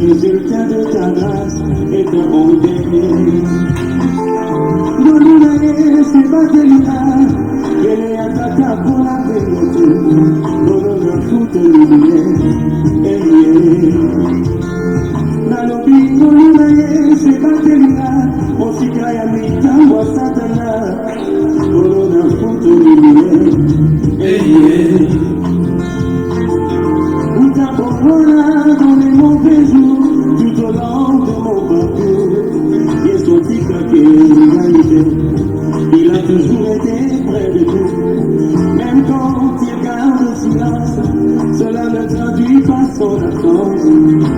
résultat de ta grâce est un bonté. Nous nous n'ayons c'est pas de l'État, elle est à tata pour la vérité. Nous nous n'avons tout éliminé, et dans le but, nous nous n'ayons c'est pas de l'État, on s'y crée à mi-temps, moi Satana. Nous nous n'avons tout éliminé, et nous t'avons dans les mauvais jours, tout au long de mon parcours. Et son petit craqué, il a toujours été près de nous. Même quand il garde le silence, cela ne traduit pas son absence.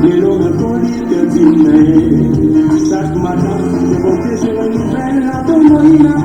Mais l'on a connu que tu m'aimes. Chaque matin, je montais sur une nouvelle à ton moyen.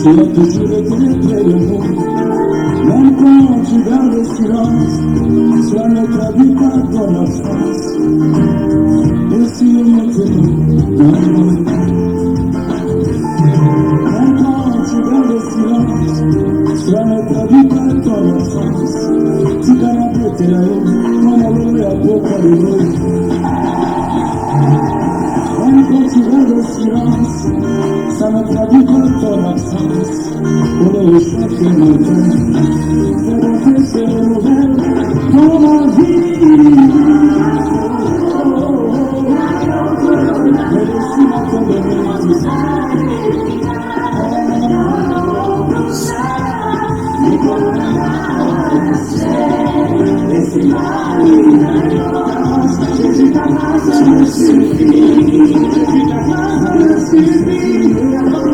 Tu as toujours été près de nous. Même quand tu gardes le silence, cela ne traduit pas ton absence. Merci maintenant. Même quand tu gardes le silence, cela ne traduit pas ton absence. Tu connais bien tes laïcs, comme on le met à beaucoup de nous. Même quand tu gardes le silence, ça ne traduit pas ton absence. Pour le chaque matin, c'est de ces nouvelles dans ma vie. Mais laisse-moi t'en donner tout ça. Jésus, ta grâce me suffit. Jésus, ta grâce me suffit. Ta grâce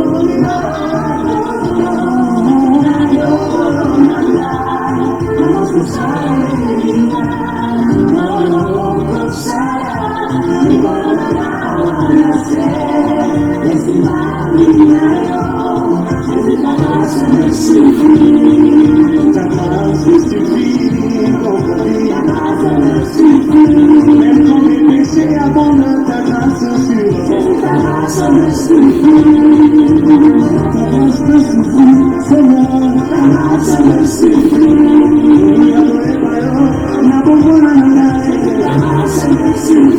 me suffit. Même quand mes péchés abondent, ta grâce suffit. Ta grâce me suffit. Ta grâce me suffit, Seigneur. Ta grâce me suffit. Ta grâce me suffit.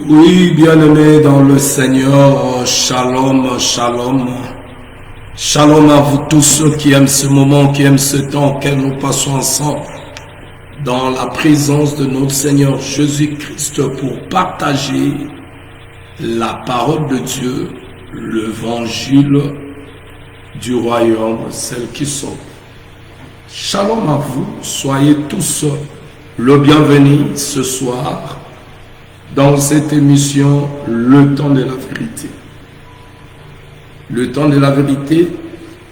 Oui, bien-aimés dans le Seigneur, shalom, shalom. Shalom à vous tous ceux qui aiment ce moment, qui aiment ce temps auquel nous passons ensemble dans la présence de notre Seigneur Jésus-Christ pour partager la parole de Dieu, l'évangile du royaume, celle qui sauve. Shalom à vous, soyez tous le bienvenu ce soir dans cette émission, le temps de la vérité. Le temps de la vérité,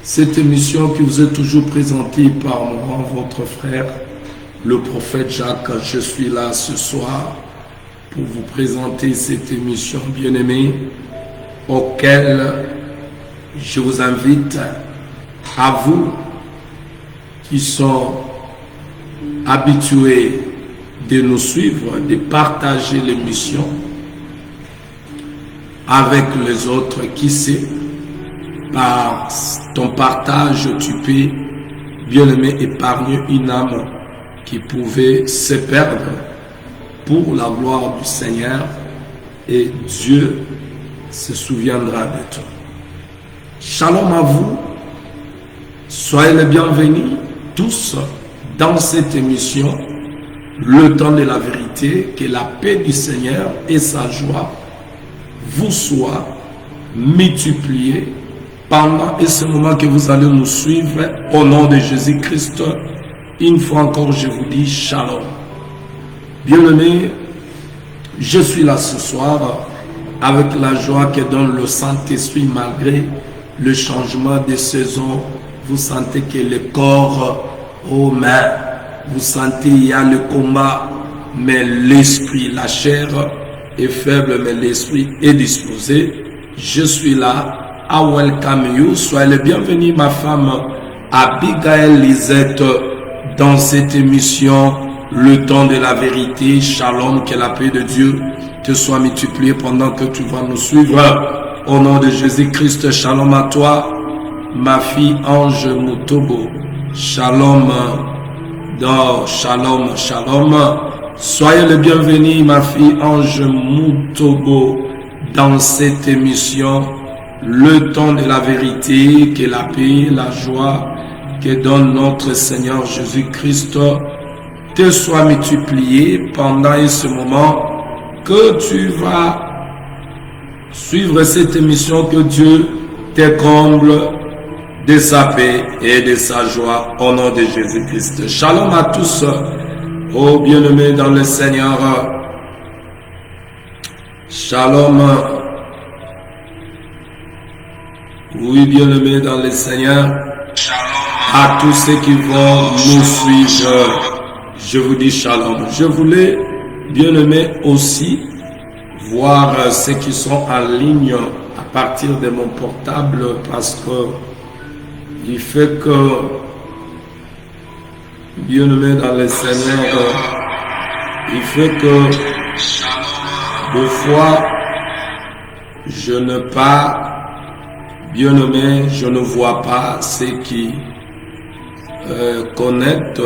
cette émission qui vous est toujours présentée par moi, votre frère, le prophète Jacques. Je suis là ce soir pour vous présenter cette émission bien-aimée, auquel je vous invite, à vous qui sont habitués de nous suivre, de partager l'émission avec les autres. Qui sait, par ton partage, tu peux, bien-aimé, épargner une âme qui pouvait se perdre pour la gloire du Seigneur, et Dieu se souviendra de toi. Shalom à vous. Soyez les bienvenus tous dans cette émission, le temps de la vérité. Que la paix du Seigneur et sa joie vous soient multipliées pendant ce moment que vous allez nous suivre au nom de Jésus-Christ. Une fois encore, je vous dis shalom. Bien-aimés, je suis là ce soir avec la joie que donne le Saint-Esprit malgré le changement de saison. Vous sentez que le corps, oh main, vous sentez il y a le combat, mais l'esprit, la chair est faible, mais l'esprit est disposé. Je suis là. I welcome you. Soyez le bienvenu, ma femme Abigail Lisette, dans cette émission, le temps de la vérité. Shalom, que la paix de Dieu te soit multipliée pendant que tu vas nous suivre. Au nom de Jésus-Christ, shalom à toi, ma fille Ange Mutobo. Shalom, shalom, shalom. Soyez le bienvenu, ma fille Ange Mutobo, dans cette émission, le temps de la vérité. Que la paix, la joie que donne notre Seigneur Jésus-Christ te soit multipliée pendant ce moment que tu vas suivre cette émission. Que Dieu te comble de sa paix et de sa joie au nom de Jésus-Christ. Shalom à tous, ô bien-aimés dans le Seigneur. Shalom. Oui, bien-aimés dans le Seigneur. À tous ceux qui vont nous suivre, je vous dis shalom. Je voulais, bien-aimés, aussi voir ceux qui sont en ligne à partir de mon portable, parce que il fait que, bien-aimés dans le Seigneur, il fait que des fois je ne pas, bien-aimé, je ne vois pas ceux qui connectent,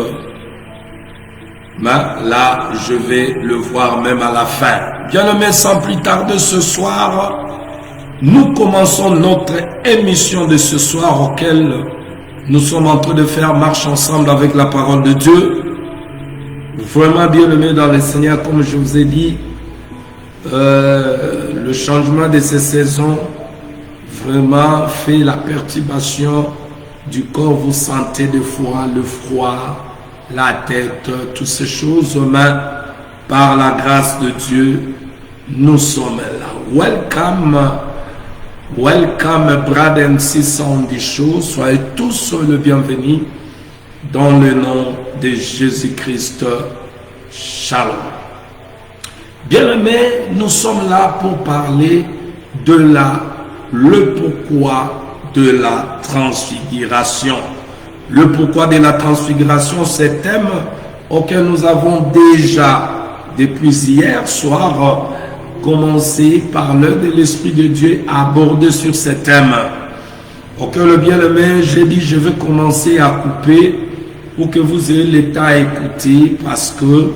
mais là je vais le voir même à la fin. Bien-aimé, sans plus tarder, ce soir nous commençons notre émission de ce soir, auquel nous sommes en train de faire marche ensemble avec la parole de Dieu. Vraiment, bien-aimé dans le Seigneur, comme je vous ai dit, le changement de ces saisons vraiment fait la perturbation du corps. Vous sentez des fois le froid, la tête, toutes ces choses, mais par la grâce de Dieu, nous sommes là. Welcome, brothers and sisters on the show. Soyez tous le bienvenus dans le nom de Jésus-Christ. Shalom. Bien-aimés, nous sommes là pour parler de le pourquoi de la transfiguration. Le pourquoi de la transfiguration, c'est un thème auquel nous avons déjà, depuis hier soir, commencé par l'œuvre de l'Esprit de Dieu à aborder sur ce thème. Auquel le bien-aimé, j'ai dit, je vais commencer à couper pour que vous ayez le temps à écouter, parce que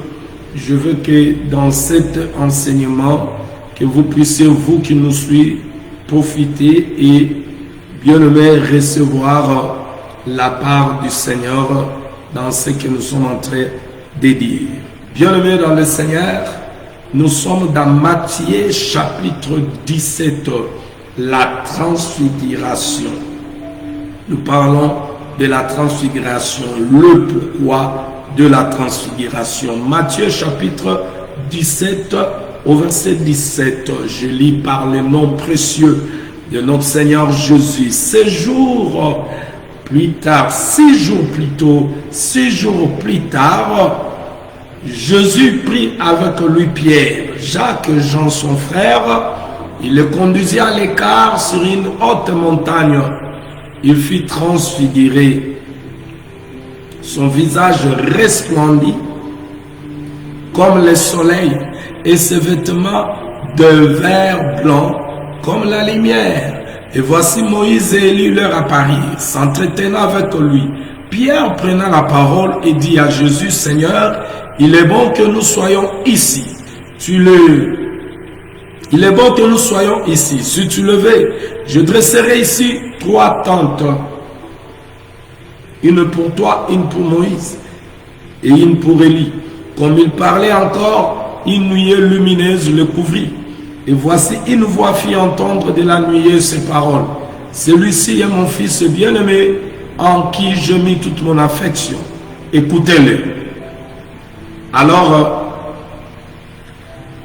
je veux que dans cet enseignement, que vous puissiez, vous qui nous suivez, profiter et bien-aimé recevoir la part du Seigneur dans ce que nous sommes en train de dire. Bien-aimé dans le Seigneur, nous sommes dans Matthieu chapitre 17, la transfiguration. Nous parlons de la transfiguration, le pourquoi de la transfiguration. Matthieu chapitre 17 au verset 17, je lis par le nom précieux de notre Seigneur Jésus. 6 jours plus tard, 6 jours plus tôt, 6 jours plus tard, Jésus prit avec lui Pierre, Jacques et Jean son frère. Il le conduisit à l'écart sur une haute montagne. Il fut transfiguré. Son visage resplendit comme le soleil et ses vêtements de vert blanc comme la lumière. Et voici Moïse et Élie leur apparurent, s'entretenant avec lui. Pierre prenant la parole et dit à Jésus, Seigneur, il est bon que nous soyons ici. Tu Il est bon que nous soyons ici. Si tu le veux, je dresserai ici 3 tentes. Une pour toi, une pour Moïse et une pour Élie. Comme il parlait encore, une nuée lumineuse le couvrit. Et voici une voix fit entendre de la nuée ces paroles. Celui-ci est mon fils bien-aimé, en qui je mis toute mon affection. Écoutez-le. Alors,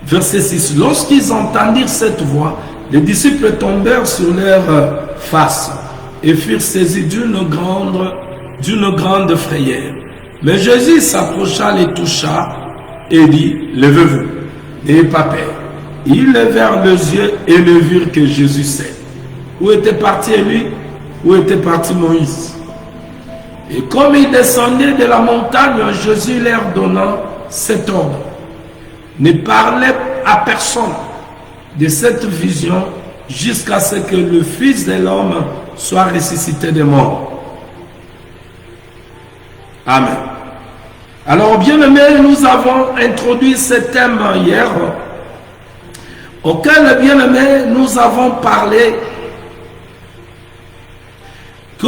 verset 6. Lorsqu'ils entendirent cette voix, les disciples tombèrent sur leur face et furent saisis d'une grande frayeur. Mais Jésus s'approcha, les toucha et dit, levez-vous, n'ayez pas peur. Ils levèrent les yeux et ne virent que Jésus seul. Où était parti Élie? Où était parti Moïse? Et comme ils descendaient de la montagne, Jésus leur donna cet ordre. Ne parlez à personne de cette vision jusqu'à ce que le Fils de l'homme soit ressuscité des morts. Amen. Alors, bien-aimés, nous avons introduit ce thème hier, auquel, bien-aimés, nous avons parlé que,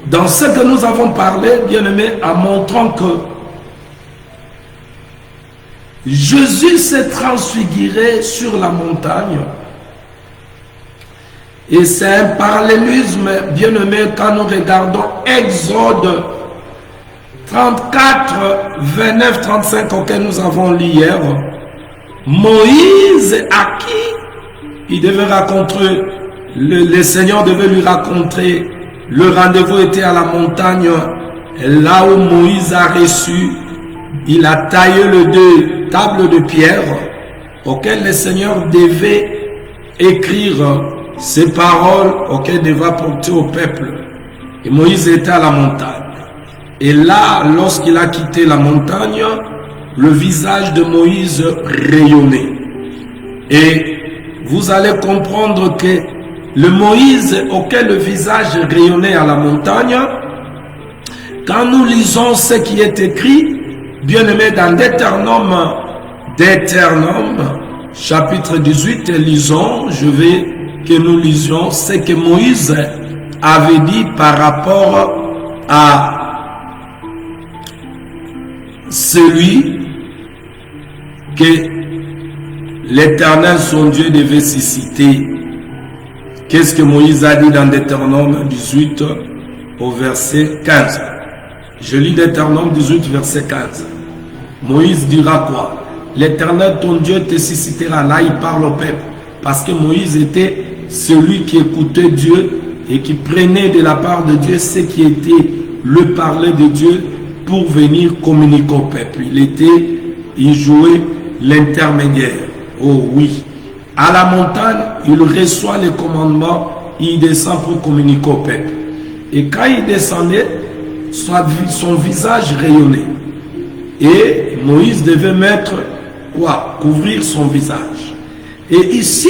dans ce que nous avons parlé, bien-aimés, en montrant que Jésus s'est transfiguré sur la montagne. Et c'est un parallélisme, bien-aimé, quand nous regardons Exode 34, 29, 35, auquel nous avons lu hier. Moïse, à qui il devait raconter, le Seigneur devait lui raconter, le rendez-vous était à la montagne, là où Moïse a reçu, il a taillé les 2 tables de pierre auxquelles le Seigneur devait écrire ces paroles auxquelles il devait apporter au peuple. Et Moïse était à la montagne. Et là, lorsqu'il a quitté la montagne, le visage de Moïse rayonnait. Et vous allez comprendre que le Moïse auquel le visage rayonnait à la montagne, quand nous lisons ce qui est écrit, bien aimé dans Deutéronome, chapitre 18, lisons, je veux que nous lisions ce que Moïse avait dit par rapport à celui que l'Éternel, son Dieu, devait susciter. Qu'est-ce que Moïse a dit dans Deutéronome 18 au verset 15? Je lis Deutéronome 18, verset 15. Moïse dira quoi? L'Éternel, ton Dieu, te suscitera. Là, il parle au peuple. Parce que Moïse était celui qui écoutait Dieu et qui prenait de la part de Dieu ce qui était le parler de Dieu pour venir communiquer au peuple. Il jouait l'intermédiaire. Oh oui. À la montagne, il reçoit les commandements, il descend pour communiquer au peuple. Et quand il descendait, son visage rayonnait. Et Moïse devait mettre quoi? Couvrir son visage. Et ici,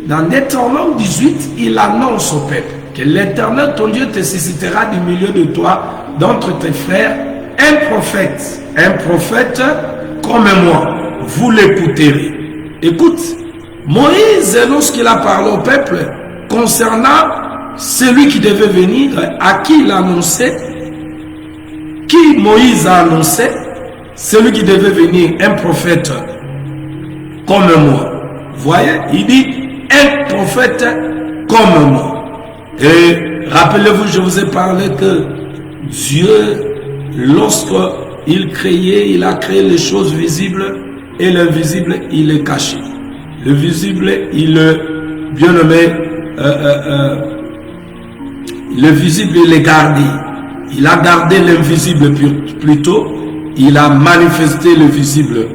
dans Deutéronome 18, il annonce au peuple que l'Éternel, ton Dieu, te suscitera du milieu de toi, d'entre tes frères, un prophète comme moi. Vous l'écouterez. Écoute, Moïse, lorsqu'il a parlé au peuple concernant celui qui devait venir, à qui il annonçait, qui Moïse a annoncé, celui qui devait venir, un prophète comme moi. Voyez, il dit un prophète comme moi. Et rappelez-vous, je vous ai parlé que Dieu, lorsqu'il créait, il a créé les choses visibles et l'invisible, il est caché. Le visible, il est bien nommé, le visible, il est gardé. Il a gardé l'invisible plutôt, il a manifesté le visible.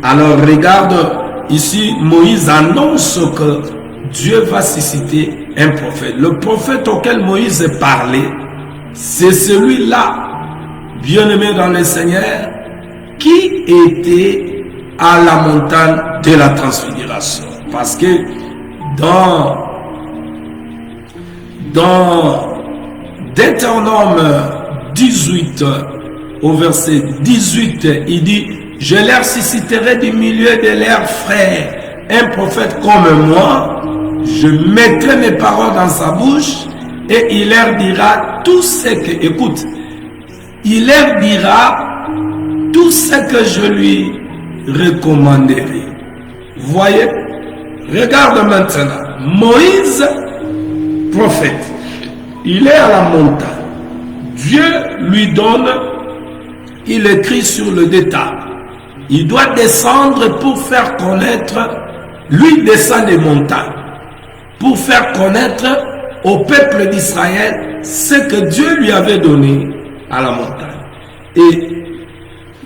Alors regarde, ici Moïse annonce que Dieu va susciter un prophète. Le prophète auquel Moïse parlait, c'est celui-là, bien-aimé dans le Seigneur, qui était à la montagne de la transfiguration. Parce que dans Deutéronome 18, au verset 18, il dit, je leur susciterai du milieu de leurs frères un prophète comme moi, je mettrai mes paroles dans sa bouche et il leur dira tout ce que, écoute, il leur dira tout ce que je lui recommanderai. Vous voyez? Regarde maintenant. Moïse, prophète, il est à la montagne. Dieu lui donne, il écrit sur le détail. Il doit descendre pour faire connaître, lui descend des montagnes, pour faire connaître au peuple d'Israël ce que Dieu lui avait donné à la montagne. Et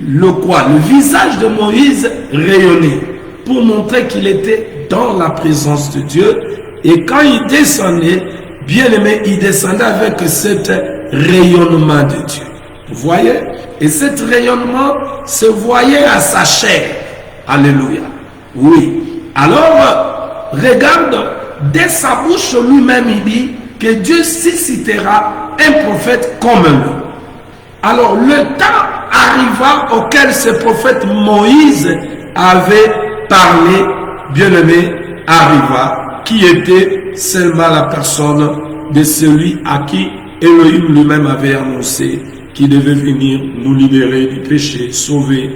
le visage de Moïse rayonnait pour montrer qu'il était dans la présence de Dieu. Et quand il descendait, bien aimé, il descendait avec cet rayonnement de Dieu. Vous voyez? Et cet rayonnement se voyait à sa chair. Alléluia. Oui. Alors, regarde, dès sa bouche lui-même, il dit que Dieu suscitera un prophète comme lui. Alors, le temps arriva auquel ce prophète Moïse avait parlé, bien-aimé, arriva, qui était seulement la personne de celui à qui Elohim lui-même avait annoncé qu'il devait venir nous libérer du péché, sauver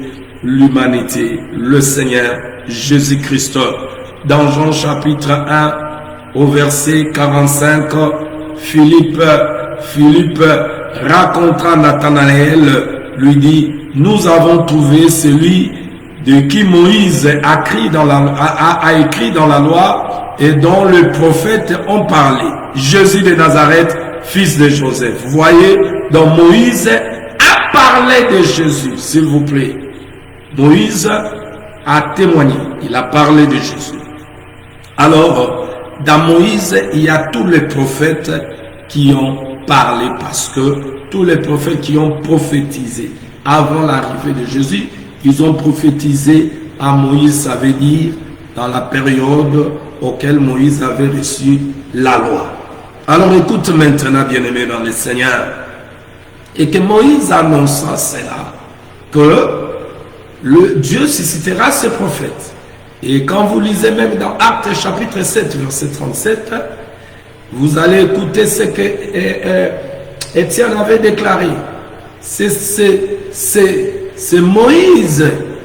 l'humanité, le Seigneur Jésus-Christ. Dans Jean chapitre 1, au verset 45, Philippe racontant Nathanaël, lui dit, nous avons trouvé celui de qui Moïse a écrit dans la loi et dont les prophètes ont parlé. Jésus de Nazareth, fils de Joseph. Vous voyez, donc Moïse a parlé de Jésus, s'il vous plaît. Moïse a témoigné, il a parlé de Jésus. Alors, dans Moïse, il y a tous les prophètes qui ont parlé, parce que tous les prophètes qui ont prophétisé avant l'arrivée de Jésus, ils ont prophétisé à Moïse, ça veut dire dans la période auquel Moïse avait reçu la loi. Alors écoute maintenant, bien-aimé dans le Seigneur, et que Moïse annonça cela, que Dieu suscitera ses prophètes. Et quand vous lisez même dans Actes chapitre 7, verset 37, vous allez écouter ce que Étienne avait déclaré. C'est Moïse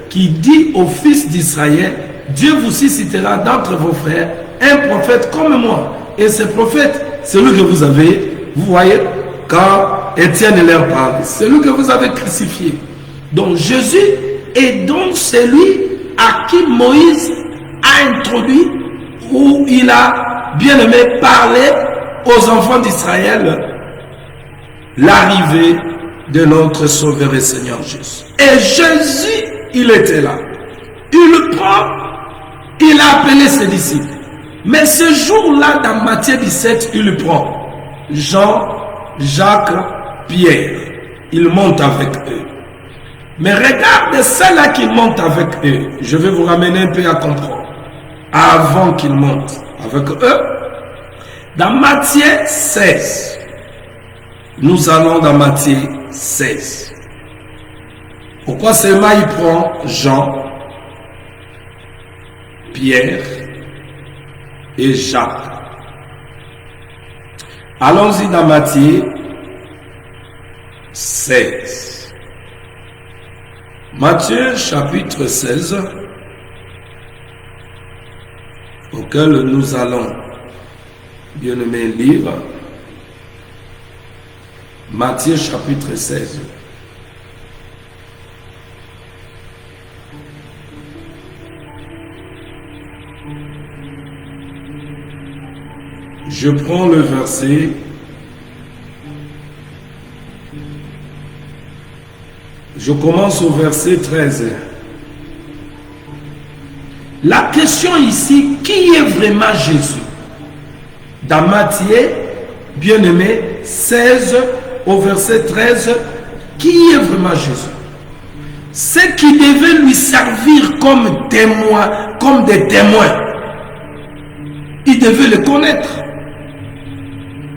qui dit aux fils d'Israël, Dieu vous suscitera d'entre vos frères un prophète comme moi. Et ce prophète, celui que vous avez, vous voyez, quand Étienne leur parle, celui que vous avez crucifié. Donc Jésus est donc celui à qui Moïse a introduit, où il a bien aimé parler aux enfants d'Israël l'arrivée de notre Sauveur et Seigneur Jésus. Et Jésus, il était là. Il le prend, il a appelé ses disciples. Mais ce jour-là, dans Matthieu 17, il le prend. Jean, Jacques, Pierre, il monte avec eux. Mais regardez ceux-là qui montent avec eux. Je vais vous ramener un peu à comprendre. Avant qu'ils montent avec eux, dans Matthieu 16, nous allons dans Matthieu 16. Pourquoi seulement il prend Jean, Pierre et Jacques? Allons-y dans Matthieu 16. Matthieu chapitre 16, auquel nous allons, bien aimé, lire. Matthieu chapitre 16. Je prends le verset . Je commence au verset 13. La question ici, qui est vraiment Jésus? Dans Matthieu, bien aimé, 16 au verset 13, qui est vraiment Jésus? Ceux qui devaient lui servir comme témoin, comme des témoins, ils devaient le connaître.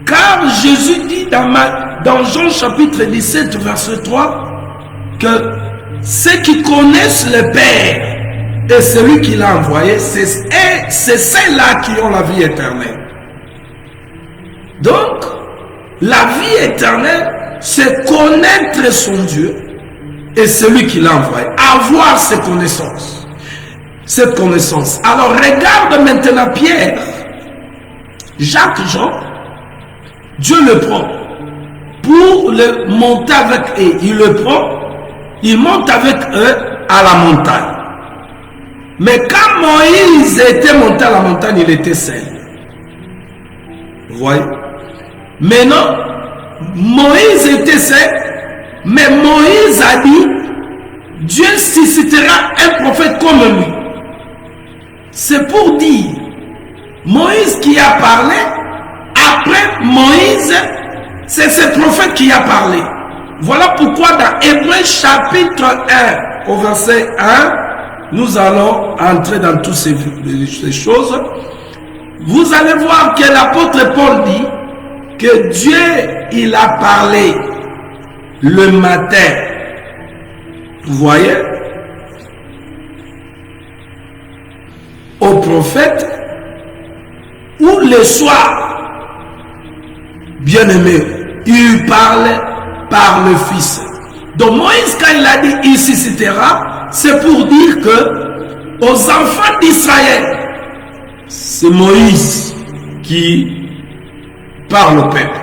Car Jésus dit dans Jean chapitre 17, verset 3, que ceux qui connaissent le Père et celui qui l'a envoyé, c'est ceux-là qui ont la vie éternelle. Donc, la vie éternelle, c'est connaître son Dieu et celui qui l'a envoyé, avoir cette connaissance. Alors, regarde maintenant Pierre, Jacques, Jean, Dieu le prend pour le monter avec eux. Il le prend, il monte avec eux à la montagne. Mais quand Moïse était monté à la montagne, il était seul. Vous voyez? Maintenant, Moïse était seul, mais Moïse a dit, Dieu suscitera un prophète comme lui. C'est pour dire, Moïse qui a parlé, après Moïse, c'est ce prophète qui a parlé. Voilà pourquoi dans Hébreux chapitre 1, au verset 1, nous allons entrer dans toutes ces choses. Vous allez voir que l'apôtre Paul dit que Dieu, il a parlé le matin. Vous voyez? Au prophète ou le soir. Bien-aimé, il parle par le Fils. Donc Moïse, quand il a dit il suscitera, c'est pour dire que aux enfants d'Israël, c'est Moïse qui parle au peuple.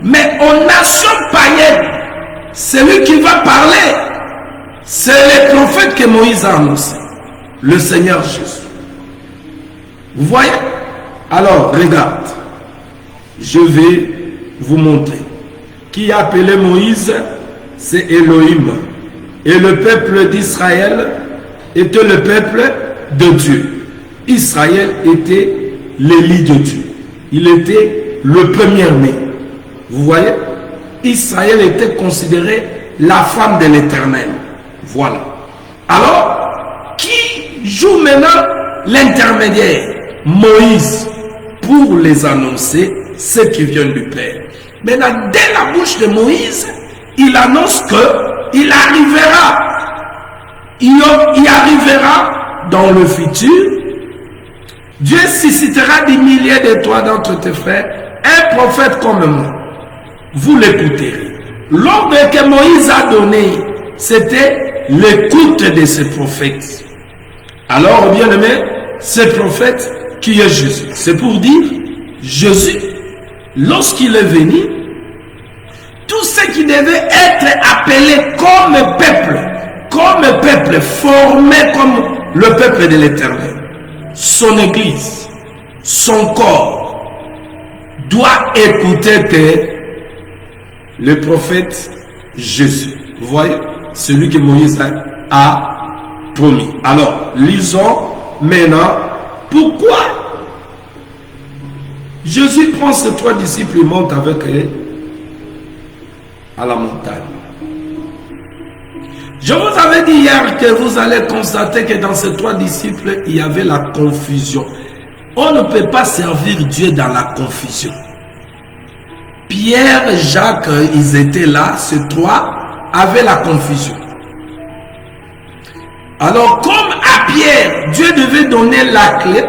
Mais aux nations païennes, celui qui va parler, c'est le prophète que Moïse a annoncé, le Seigneur Jésus. Vous voyez? Alors, regarde, je vais vous montrer. Qui a appelé Moïse, c'est Elohim. Et le peuple d'Israël était le peuple de Dieu. Israël était l'élu de Dieu. Il était le premier-né. Vous voyez? Israël était considéré la femme de l'Éternel. Voilà. Alors, qui joue maintenant l'intermédiaire? Moïse, pour les annoncer ce qui vient du Père. Maintenant, dès la bouche de Moïse, il annonce que il arrivera dans le futur. Dieu suscitera des milliers de toi d'entre tes frères, un prophète comme moi. Vous l'écouterez. L'ordre que Moïse a donné, c'était l'écoute de ce prophète. Alors, bien aimé, ce prophète qui est Jésus. C'est pour dire, Jésus, lorsqu'il est venu, tous ceux qui devaient être appelés comme peuple, formés comme le peuple de l'Éternel, son Église, son corps, doit écouter que le prophète Jésus. Vous voyez, celui que Moïse a promis. Alors, lisons maintenant pourquoi Jésus prend ses 3 disciples et monte avec eux à la montagne. Je vous avais dit hier que vous allez constater que dans ces 3 disciples, il y avait la confusion. On ne peut pas servir Dieu dans la confusion. Pierre, Jacques, ils étaient là, ces 3 avaient la confusion. Alors, comme à Pierre, Dieu devait donner la clé,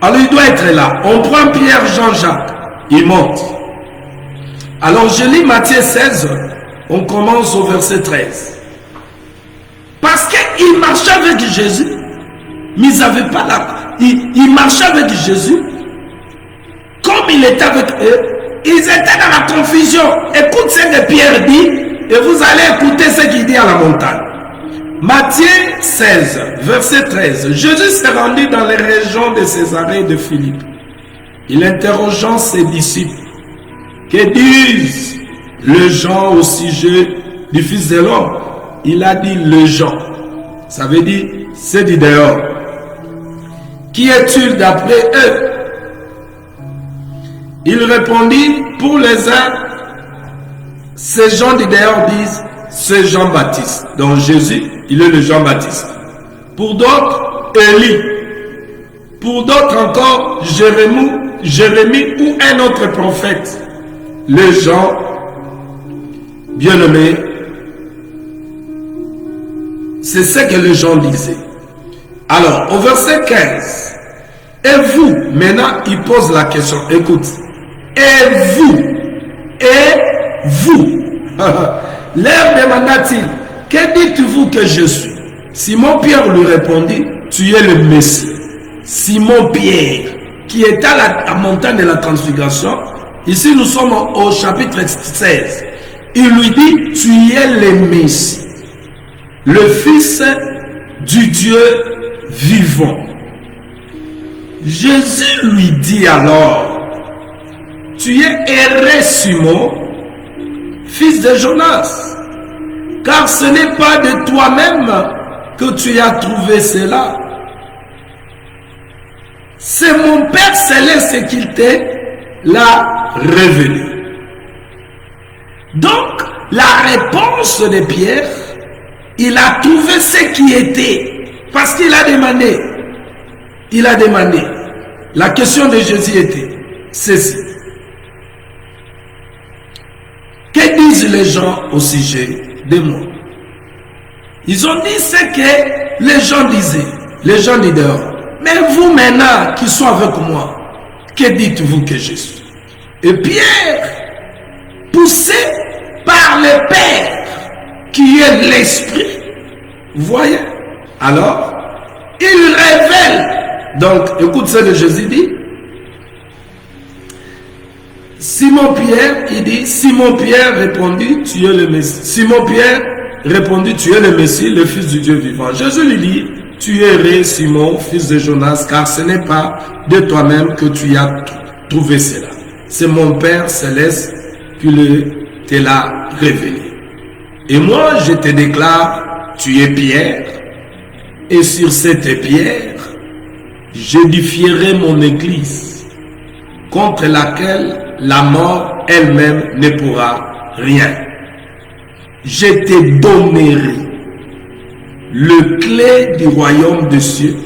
alors il doit être là. On prend Pierre, Jean, Jacques, il monte. Alors, je lis Matthieu 16, on commence au verset 13. Parce qu'ils marchaient avec Jésus, mais ils n'avaient pas la... Ils marchaient avec Jésus, comme il était avec eux, ils étaient dans la confusion. Écoute ce que Pierre dit, et vous allez écouter ce qu'il dit à la montagne. Matthieu 16, verset 13. Jésus s'est rendu dans les régions de Césarée et de Philippe. Il interrogeant ses disciples. Que disent les gens au sujet du Fils de l'homme? Il a dit les gens. Ça veut dire, c'est du dehors. Qui est-il d'après eux? Il répondit, pour les uns, ces gens du dehors disent, c'est Jean-Baptiste. Donc Jésus, il est le Jean-Baptiste. Pour d'autres, Élie. Pour d'autres encore, Jérémie ou un autre prophète. Les gens, bien-aimés, c'est ce que les gens disaient. Alors, au verset 15, et vous, maintenant, il pose la question, écoute, et vous, leur demanda-t-il, que dites-vous que je suis? Simon Pierre lui répondit, tu es le Messie. Simon Pierre, qui était à la montagne de la transfiguration, ici nous sommes au chapitre 16, il lui dit, tu es le Messie, le Fils du Dieu vivant. Jésus lui dit alors, tu es heureux Simon, fils de Jonas, car ce n'est pas de toi-même que tu as trouvé cela. C'est mon Père Céleste qui l'a révélé. Donc, la réponse de Pierre, il a trouvé ce qui était, parce qu'il a demandé. Il a demandé. La question de Jésus était ceci. Que disent les gens au sujet de moi? Ils ont dit ce que les gens disaient, les gens du dehors. Mais vous maintenant qui sont avec moi, que dites-vous que je suis? Et Pierre, poussé par le Père, qui est l'Esprit, vous voyez? Alors, il révèle. Donc, écoute ce que Jésus dit. Simon Pierre, il dit, Simon Pierre répondit, tu es le Messie. Simon Pierre répondit, tu es le Messie, le Fils du Dieu vivant. Jésus lui dit, tu es heureux Simon, fils de Jonas, car ce n'est pas de toi-même que tu as trouvé cela. C'est mon Père Céleste qui te l'a révélé. Et moi, je te déclare, tu es Pierre, et sur cette pierre, j'édifierai mon église, contre laquelle la mort elle-même ne pourra rien. Je te donnerai le clé du royaume des cieux.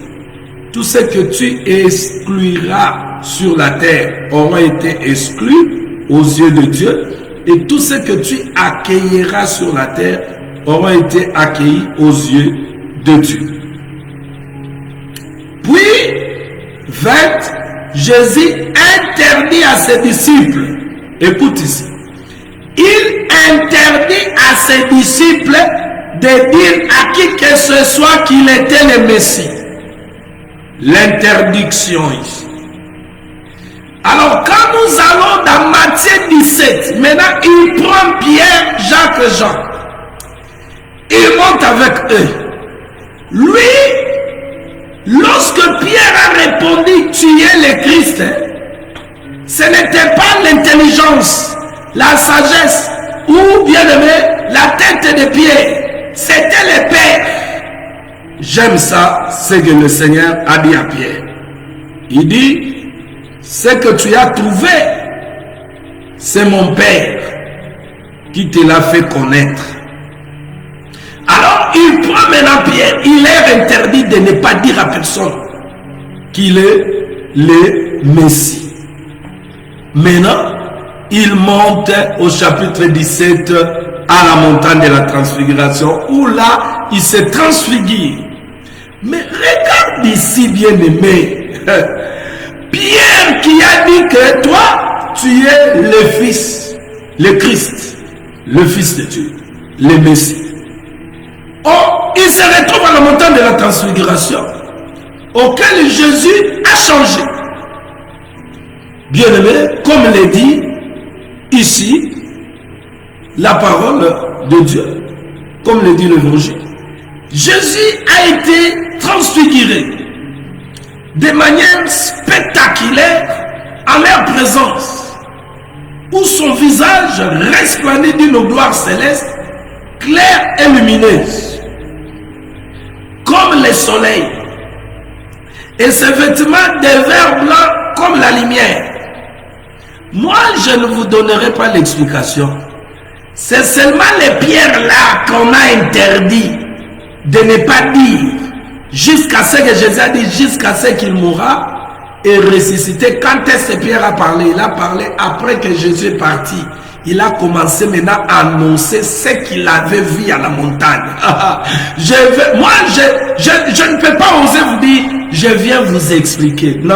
Tout ce que tu excluras sur la terre aura été exclu aux yeux de Dieu, et tout ce que tu accueilleras sur la terre aura été accueilli aux yeux de Dieu. Puis, 20, Jésus interdit à ses disciples, écoute ici, il interdit à ses disciples de dire à qui que ce soit qu'il était le Messie. L'interdiction ici. Alors quand nous allons dans Matthieu 17, maintenant il prend Pierre, Jacques et Jean. Il monte avec eux. Lui, lorsque Pierre a répondu, tu es le Christ, ce n'était pas l'intelligence, la sagesse, ou bien aimé, la tête de Pierre. C'était le Père. J'aime ça, ce que le Seigneur a dit à Pierre. Il dit, ce que tu as trouvé, c'est mon Père qui te l'a fait connaître. Alors, il prend maintenant Pierre. Il est interdit de ne pas dire à personne qu'il est le Messie. Maintenant, il monte au chapitre 17 à la montagne de la transfiguration, où là, il se transfigure. Mais regarde ici, bien-aimé, Pierre qui a dit que toi, tu es le Fils, le Christ, le Fils de Dieu, le Messie. Oh, il se retrouve à la montagne de la transfiguration, auquel Jésus a changé. Bien-aimé, comme il est dit ici, la parole de Dieu, comme le dit l'Évangile. Jésus a été transfiguré de manière spectaculaire en leur présence, où son visage resplendit d'une gloire céleste, claire et lumineuse, comme le soleil, et ses vêtements de verre blanc comme la lumière. Moi, je ne vous donnerai pas l'explication. C'est seulement les pierres là qu'on a interdit de ne pas dire, jusqu'à ce que Jésus a dit, jusqu'à ce qu'il mourra et ressuscité. Quand est-ce que Pierre a parlé? Il a parlé après que Jésus est parti. il a commencé maintenant à annoncer ce qu'il avait vu à la montagne. Moi, je ne peux pas oser vous dire, je viens vous expliquer. Non,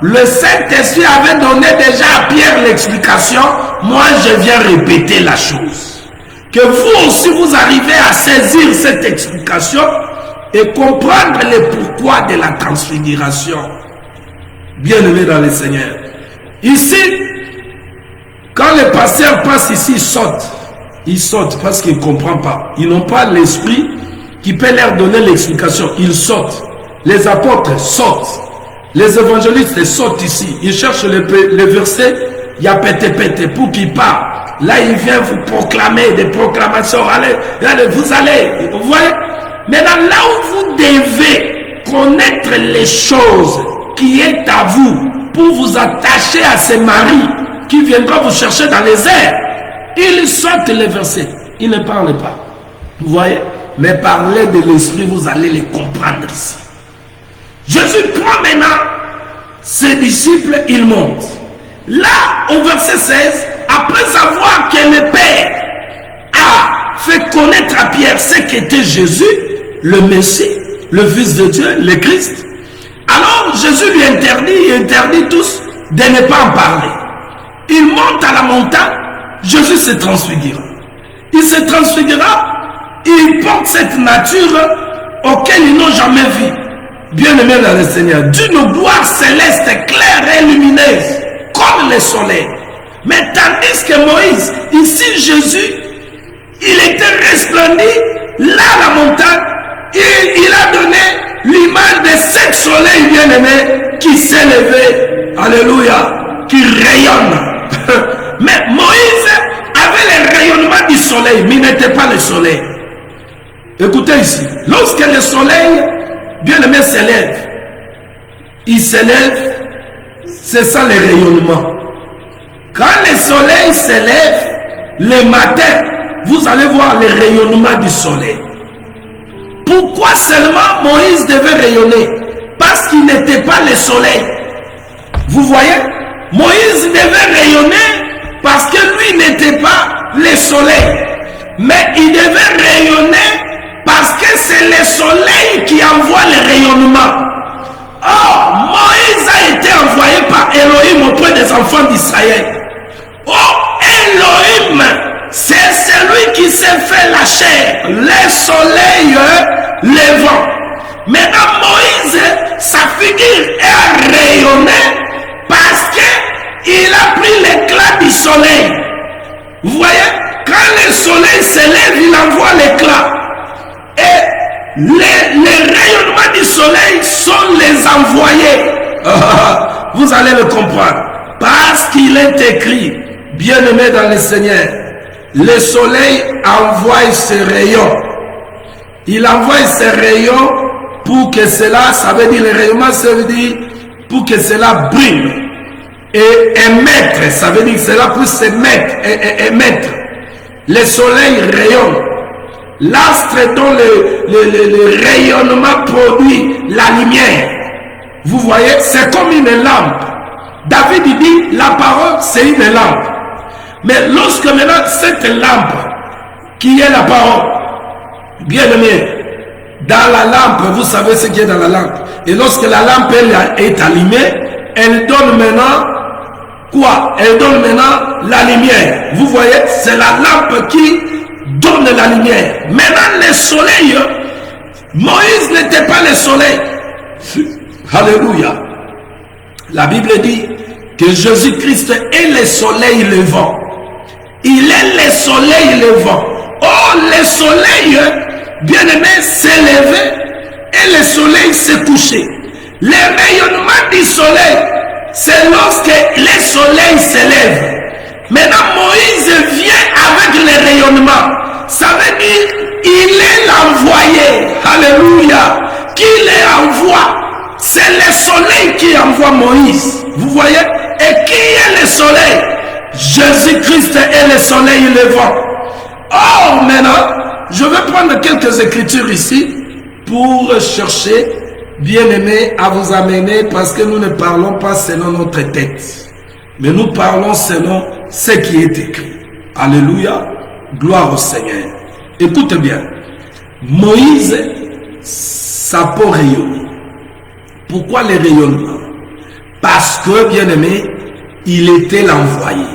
le Saint-Esprit avait donné déjà à Pierre l'explication. Moi, je viens répéter la chose. Que vous aussi, vous arrivez à saisir cette explication et comprendre le pourquoi de la transfiguration. Bien-aimés dans le Seigneur. Ici, quand le pasteur passe ici, il saute parce qu'il ne comprend pas. Ils n'ont pas l'esprit qui peut leur donner l'explication. Ils sautent. Les apôtres sautent. Les évangélistes sautent ici. Ils cherchent le verset, il y a pété pour qu'il parle. Là, il vient vous proclamer des proclamations. Allez, vous allez. Vous voyez? Maintenant, là où vous devez connaître les choses qui est à vous pour vous attacher à ces maris qui viendront vous chercher dans les airs, il saute les versets. Il ne parle pas. Vous voyez? Mais parler de l'esprit, vous allez les comprendre ici. Jésus prend maintenant ses disciples, il monte. Là, au verset 16, après avoir que le Père a fait connaître à Pierre ce qu'était Jésus, le Messie, le Fils de Dieu, le Christ, alors Jésus lui interdit tous de ne pas en parler. Il monte à la montagne, Jésus se transfigura. Il se transfigura, il porte cette nature auquel ils n'ont jamais vu. Bien-aimé dans le Seigneur, d'une gloire céleste, claire et lumineuse, comme le soleil. Mais tandis que Moïse, ici Jésus, il était resplendi, là à la montagne, il a donné l'image de sept soleils bien-aimés qui s'est levé, alléluia, qui rayonne. Mais Moïse avait le rayonnement du soleil, mais il n'était pas le soleil. Écoutez ici, lorsque le soleil, bien-aimé, s'élève, il s'élève, c'est ça le rayonnement. Quand le soleil s'élève, le matin, vous allez voir le rayonnement du soleil. Pourquoi seulement Moïse devait rayonner? Parce qu'il n'était pas le soleil. Vous voyez? Moïse devait rayonner parce que lui n'était pas le soleil. Mais il devait rayonner parce que c'est le soleil qui envoie le rayonnement. Oh, Moïse a été envoyé par Elohim auprès des enfants d'Israël. Oh, Elohim, c'est celui qui s'est fait la chair, le soleil levant. Maintenant, Moïse, sa figure est rayonnée parce qu'il a pris l'éclat du soleil. Vous voyez, quand le soleil s'élève, il envoie l'éclat. Et les rayonnements du soleil sont les envoyés. Vous allez le comprendre. Parce qu'il est écrit, bien-aimé dans le Seigneur, le soleil envoie ses rayons. Il envoie ses rayons pour que cela, ça veut dire le rayonnement, ça veut dire pour que cela brille. Et émettre, ça veut dire que cela puisse émettre. Le soleil rayonne. L'astre dont le rayonnement produit la lumière. Vous voyez, c'est comme une lampe. David dit, la parole c'est une lampe. Mais lorsque maintenant cette lampe, qui est la parole, bien aimé, dans la lampe, vous savez ce qui est dans la lampe. Et lorsque la lampe elle est allumée, elle donne maintenant quoi? Elle donne maintenant la lumière. Vous voyez, c'est la lampe qui donne la lumière. Maintenant le soleil, Moïse n'était pas le soleil. Alléluia. La Bible dit que Jésus-Christ est le soleil levant. Il est le soleil levant. Oh, le soleil, bien-aimé, s'est levé et le soleil s'est couché. Le rayonnement du soleil, c'est lorsque le soleil s'élève. Maintenant, Moïse vient avec le rayonnement. Ça veut dire il est l'envoyé. Alléluia. Qui les envoie? C'est le soleil qui envoie Moïse. Vous voyez? Et qui est le soleil? Jésus-Christ est le soleil levant. Oh, maintenant, je vais prendre quelques écritures ici pour chercher, bien-aimé, à vous amener, parce que nous ne parlons pas selon notre tête, mais nous parlons selon ce qui est écrit. Alléluia, gloire au Seigneur. Écoute bien, Moïse, sa peau rayonne. Pourquoi le rayonnement? Parce que, bien aimé, il était l'envoyé.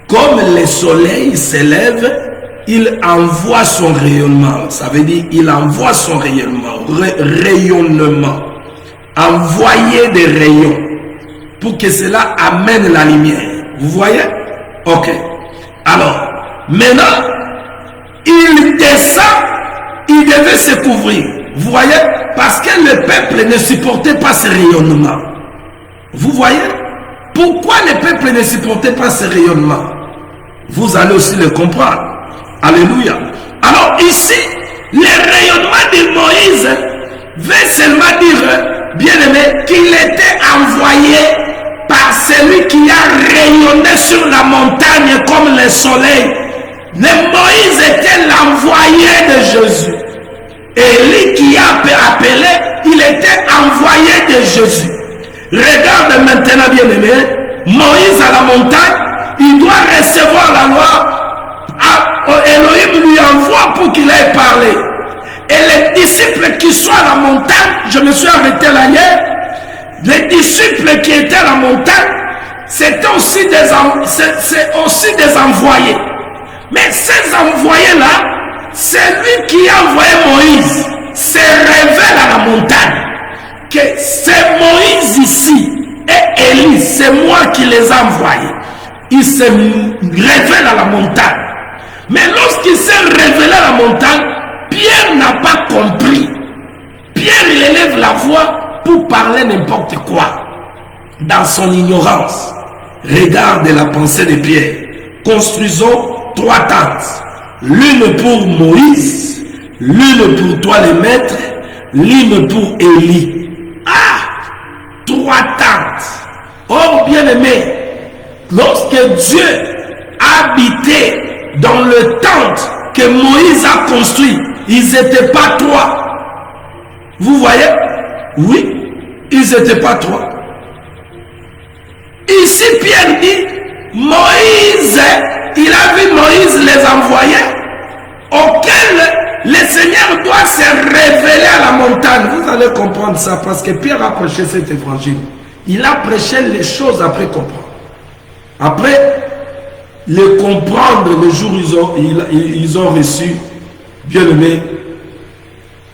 Comme le soleil s'élève, il envoie son rayonnement. Ça veut dire, il envoie son rayonnement. Rayonnement. Envoyer des rayons pour que cela amène la lumière. Vous voyez? Ok. Alors, maintenant, il descend, il devait se couvrir. Vous voyez? Parce que le peuple ne supportait pas ce rayonnement. Vous voyez? Pourquoi le peuple ne supportait pas ce rayonnement? Vous allez aussi le comprendre. Alléluia. Alors ici, le rayonnement de Moïse veut seulement dire, bien aimé, qu'il était envoyé par celui qui a rayonné sur la montagne comme le soleil. Mais Moïse était l'envoyé de Jésus. Et lui qui a appelé, il était envoyé de Jésus. Regarde maintenant, bien aimé, Moïse à la montagne, il doit recevoir la loi. Elohim lui envoie pour qu'il aille parler. Et les disciples qui sont à la montagne, je me suis arrêté là hier, les disciples qui étaient à la montagne, c'est aussi des envoyés. Mais ces envoyés-là, c'est lui qui a envoyé Moïse, se révèle à la montagne. Que c'est Moïse ici et Élie, c'est moi qui les ai envoyés. Il se révèle à la montagne. Mais lorsqu'il s'est révélé à la montagne, Pierre n'a pas compris. Pierre, il élève la voix pour parler n'importe quoi. Dans son ignorance. Regarde la pensée de Pierre. Construisons 3 tentes. L'une pour Moïse, l'une pour toi le maître, l'une pour Élie. 3 tentes. Or, bien aimé, lorsque Dieu habitait dans le tente que Moïse a construit, ils n'étaient pas 3. Vous voyez? Oui, ils n'étaient pas 3. Ici, Pierre dit, Moïse, il a vu Moïse les envoyer, auxquels le Seigneur doit se révéler à la montagne. Vous allez comprendre ça, parce que Pierre a prêché cet évangile. Il a prêché les choses après comprendre. Après, les comprendre le jour où ils ont reçu, bien aimé,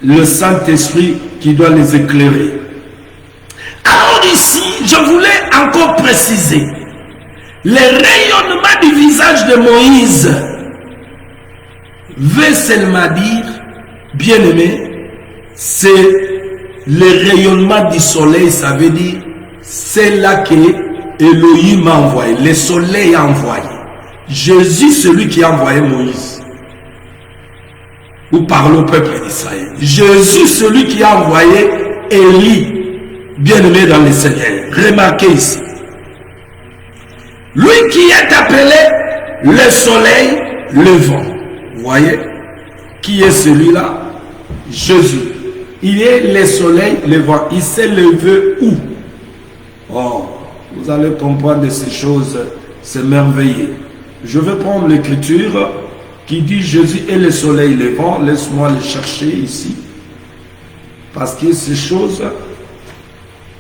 le Saint-Esprit qui doit les éclairer. Alors ici, je voulais encore préciser, le rayonnement du visage de Moïse veut seulement dire, bien aimé, c'est le rayonnement du soleil, ça veut dire, c'est là que Elohim a envoyé, le soleil a envoyé. Jésus, celui qui a envoyé Moïse. Nous parlons au peuple d'Israël. Jésus, celui qui a envoyé Élie, bien-aimé dans le Seigneur. Remarquez ici. Lui qui est appelé le soleil levant. Vous voyez? Qui est celui-là? Jésus. Il est le soleil levant. Il s'est levé où? Oh, vous allez comprendre ces choses, c'est merveilleux. Je vais prendre l'écriture qui dit Jésus est le soleil levant. Laisse-moi le chercher ici. Parce que ces choses,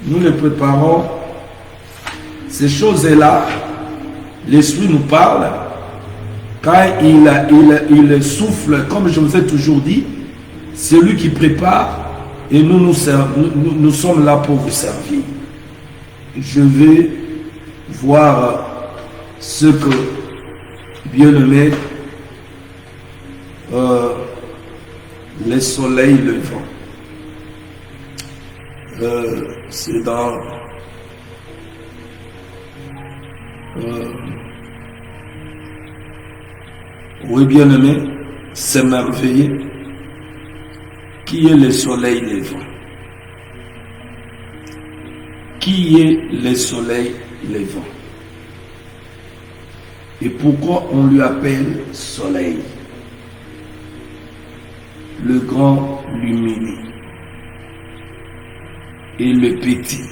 nous les préparons. Ces choses-là, l'Esprit nous parle. Quand il souffle, comme je vous ai toujours dit, c'est lui qui prépare et nous sommes là pour vous servir. Je vais voir ce que bien-aimé, le soleil levant. C'est dans oui, bien-aimé, c'est merveilleux. Qui est le soleil levant? Qui est le soleil levant? Et pourquoi on lui appelle soleil? Le grand lumineux et le petit.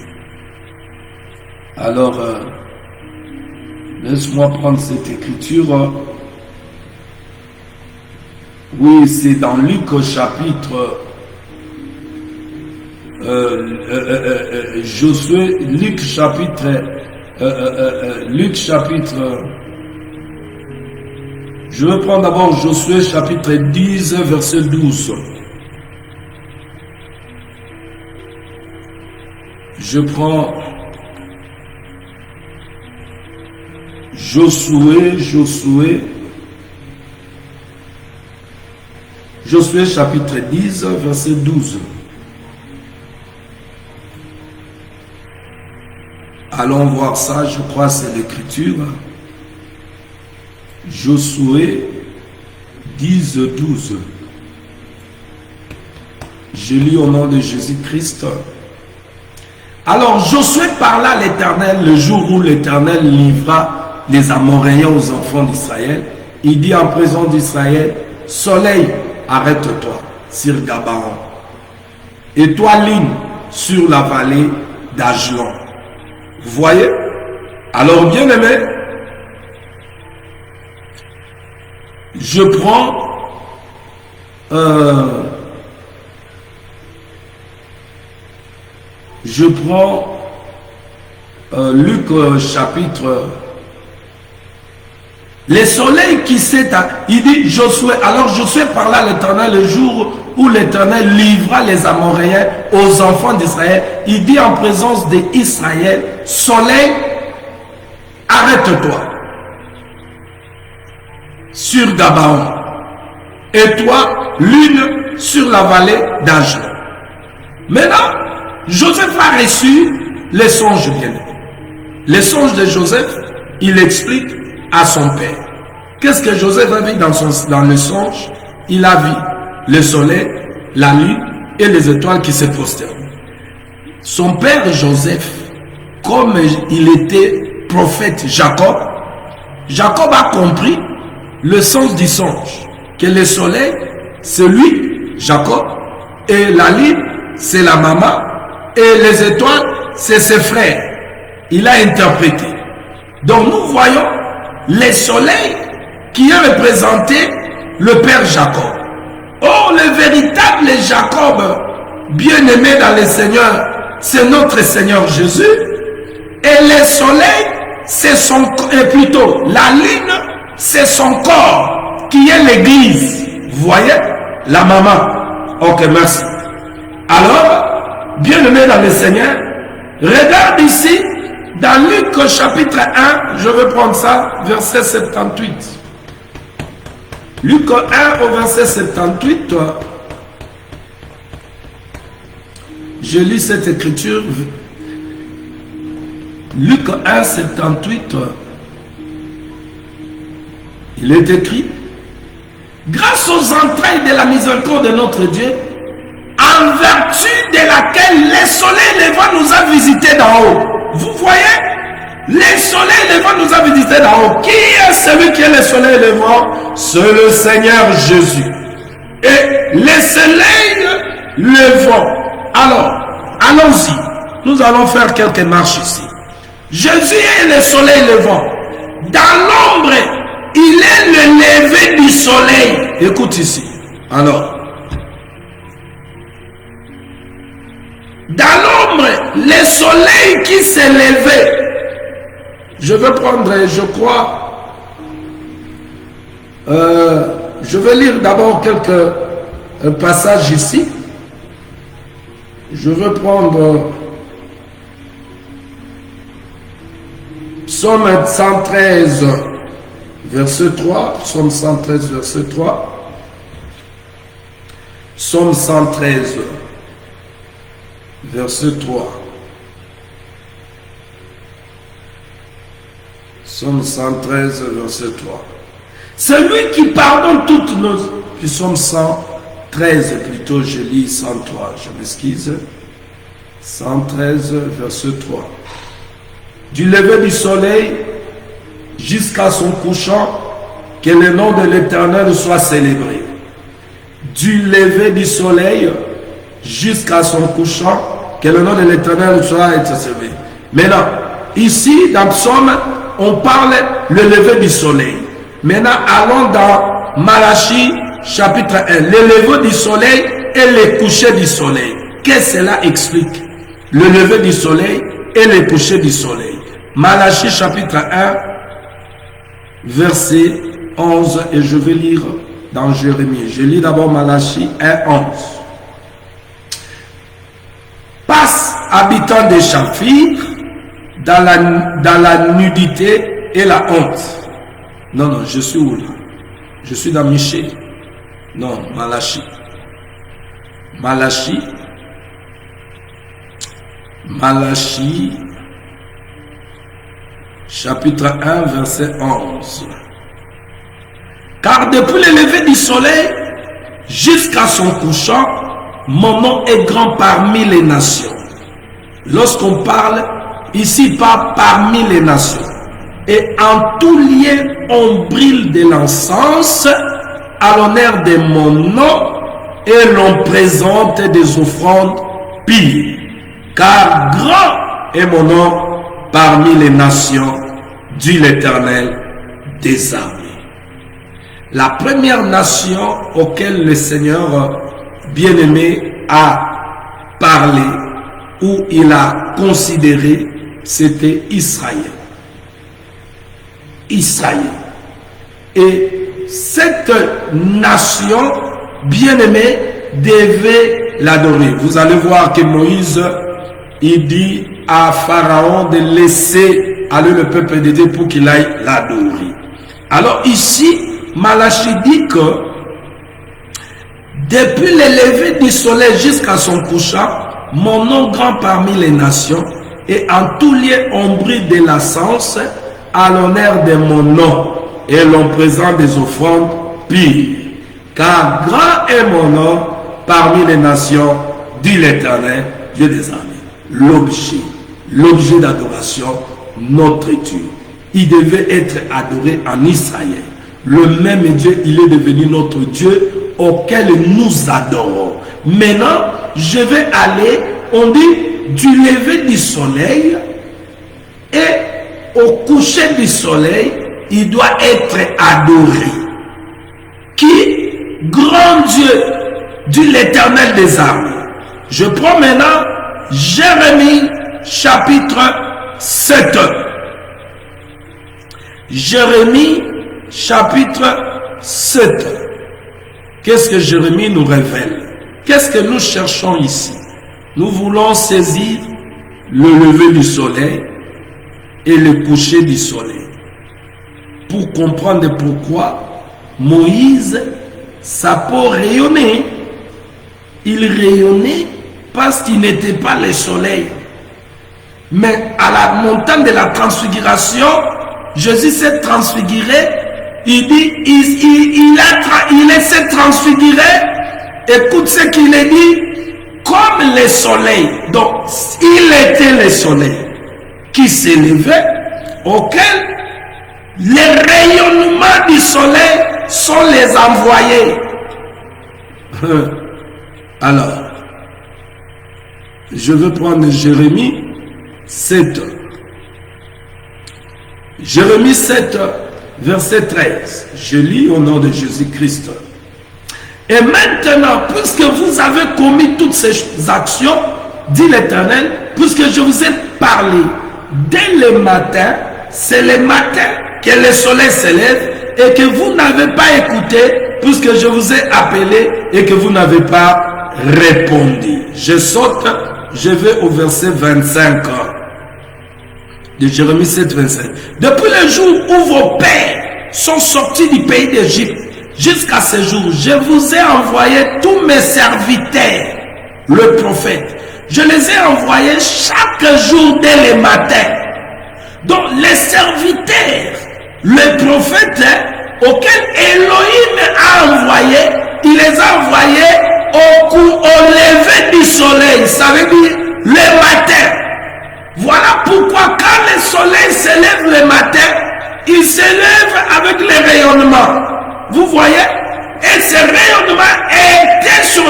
Alors, Laisse-moi prendre cette écriture. Oui, c'est dans Luc chapitre Josué, Luc chapitre je vais prendre d'abord Josué chapitre 10 verset 12. Je prends Josué chapitre 10 verset 12. Allons voir ça, je crois c'est l'écriture. Josué 10, 12. Je lis au nom de Jésus-Christ. Alors Josué parla à l'Éternel le jour où l'Éternel livra les Amoréens aux enfants d'Israël. Il dit en présence d'Israël, soleil, arrête-toi sur Gabaon. Et toi, lune, sur la vallée d'Ajalon. Vous voyez? Alors, bien aimé, je prends Luc chapitre. Les soleils qui s'est... Il dit Josué. Alors Josué parla à l'Éternel le jour où l'Éternel livra les Amoréens aux enfants d'Israël. Il dit en présence d'Israël, soleil, arrête-toi sur Gabaon. Et toi, lune, sur la vallée d'Ajalon. Maintenant, Joseph a reçu les songes bien-aimés. Les songes de Joseph, il explique à son père. Qu'est-ce que Joseph a vu dans le songe? Il a vu le soleil, la lune et les étoiles qui se prosternent. Son père Joseph, comme il était prophète Jacob a compris le sens du songe. Que le soleil, c'est lui, Jacob, et la lune, c'est la maman, et les étoiles, c'est ses frères. Il a interprété. Donc nous voyons les soleils qui ont représenté le père Jacob. Oh, le véritable Jacob, bien-aimé dans le Seigneur, c'est notre Seigneur Jésus. Et le soleil, c'est son corps, et plutôt la lune, c'est son corps, qui est l'église. Vous voyez? La maman. Ok, merci. Alors, bien-aimé dans le Seigneur, regarde ici, dans Luc chapitre 1, je vais prendre ça, verset 78. Luc 1 au verset 78, je lis cette écriture. Luc 1, 78, il est écrit, grâce aux entrailles de la miséricorde de notre Dieu, en vertu de laquelle le soleil levant nous a visités d'en haut. Vous voyez, le soleil levant nous a visités d'en haut. Qui est celui qui est le soleil levant? C'est le Seigneur Jésus. Et le soleil levant. Alors, allons-y. Nous allons faire quelques marches ici. Jésus est le soleil levant. Dans l'ombre, il est le lever du soleil. Écoute ici. Alors, dans l'ombre, le soleil qui s'est levé. Je vais prendre, je crois, je vais lire d'abord quelques passages ici. Je vais prendre Psaume 113, verset 3. Psaume 113, verset 3. Psaume 113, verset 3. Psaume 113, verset 3. Celui qui pardonne toutes nos... Psaume 113, plutôt, je lis 103, je m'excuse. 113, verset 3. Du lever du soleil jusqu'à son couchant, que le nom de l'Éternel soit célébré. Du lever du soleil jusqu'à son couchant, que le nom de l'Éternel soit célébré. Maintenant, ici, dans Psaume on parle le lever du soleil. Maintenant, allons dans Malachie chapitre 1. Le lever du soleil et le coucher du soleil. Qu'est-ce que cela explique? Le lever du soleil et le coucher du soleil. Malachie chapitre 1, verset 11. Et je vais lire dans Jérémie. Je lis d'abord Malachie 1, 11. Passe, habitants des Chaphir, dans la nudité et la honte. Non, non, je suis où là? Je suis dans Michée. Non, Malachie. Malachie. Malachie, chapitre 1, verset 11. Car depuis le lever du soleil jusqu'à son couchant, mon nom est grand parmi les nations. Lorsqu'on parle ici, pas parmi les nations. Et en tout lieu, on brille de l'encens à l'honneur de mon nom et l'on présente des offrandes pures. Car grand est mon nom parmi les nations, dit l'Éternel des armées. La première nation auquel le Seigneur bien-aimé a parlé, ou il a considéré, c'était Israël. Israël. Et cette nation bien-aimée devait l'adorer. Vous allez voir que Moïse, il dit à Pharaon de laisser aller le peuple de Dieu pour qu'il aille l'adorer. Alors ici, Malachie dit que depuis le lever du soleil jusqu'à son couchant, mon nom grand parmi les nations, et en tout lieu on brille de l'encens à l'honneur de mon nom, et l'on présente des offrandes pures. Car grand est mon nom parmi les nations, dit l'Éternel, Dieu des armées. L'objet d'adoration, notre Dieu. Il devait être adoré en Israël. Le même Dieu, il est devenu notre Dieu auquel nous adorons. Maintenant, je vais aller, on dit, du lever du soleil et au coucher du soleil, il doit être adoré. Qui? Grand Dieu, dit l'Éternel des armées. Je prends maintenant Jérémie chapitre 7. Jérémie chapitre 7. Qu'est-ce que Jérémie nous révèle? Qu'est-ce que nous cherchons ici? Nous voulons saisir le lever du soleil et le coucher du soleil pour comprendre pourquoi Moïse, sa peau rayonnait. Il rayonnait parce qu'il n'était pas le soleil. Mais à la montagne de la transfiguration, Jésus s'est transfiguré. Il dit, il s'est transfiguré. Écoute ce qu'il a dit, comme le soleil. Donc, il était le soleil qui s'élevait, auquel les rayonnements du soleil sont les envoyés. Alors, je veux prendre Jérémie 7. Jérémie 7, verset 13. Je lis au nom de Jésus-Christ. Et maintenant, puisque vous avez commis toutes ces actions, dit l'Éternel, puisque je vous ai parlé dès le matin, c'est le matin que le soleil s'élève et que vous n'avez pas écouté, puisque je vous ai appelé et que vous n'avez pas répondu. Je saute, je vais au verset 25 de Jérémie 7, 25. Depuis le jour où vos pères sont sortis du pays d'Égypte, jusqu'à ce jour, je vous ai envoyé tous mes serviteurs, le prophète. Je les ai envoyés chaque jour dès le matin. Donc les serviteurs, le prophète auquel Elohim a envoyé, il les a envoyés au lever du soleil, ça veut dire le matin. Voilà pourquoi quand le soleil s'élève le matin, il s'élève avec les rayonnements. Vous voyez? Et ce rayonnement était sur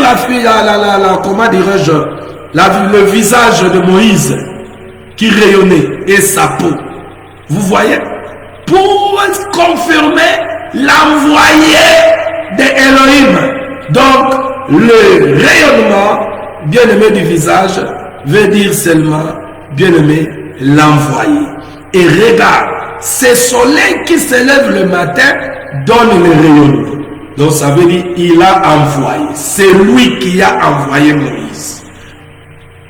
comment dirais-je, le visage de Moïse qui rayonnait et sa peau. Vous voyez? pour confirmer l'envoyé d'Elohim. Donc, le rayonnement, bien-aimé du visage, veut dire seulement, bien-aimé, l'envoyé. Et regarde, ce soleil qui se lève le matin donne le rayonnement. Donc, ça veut dire, il a envoyé. C'est lui qui a envoyé Moïse.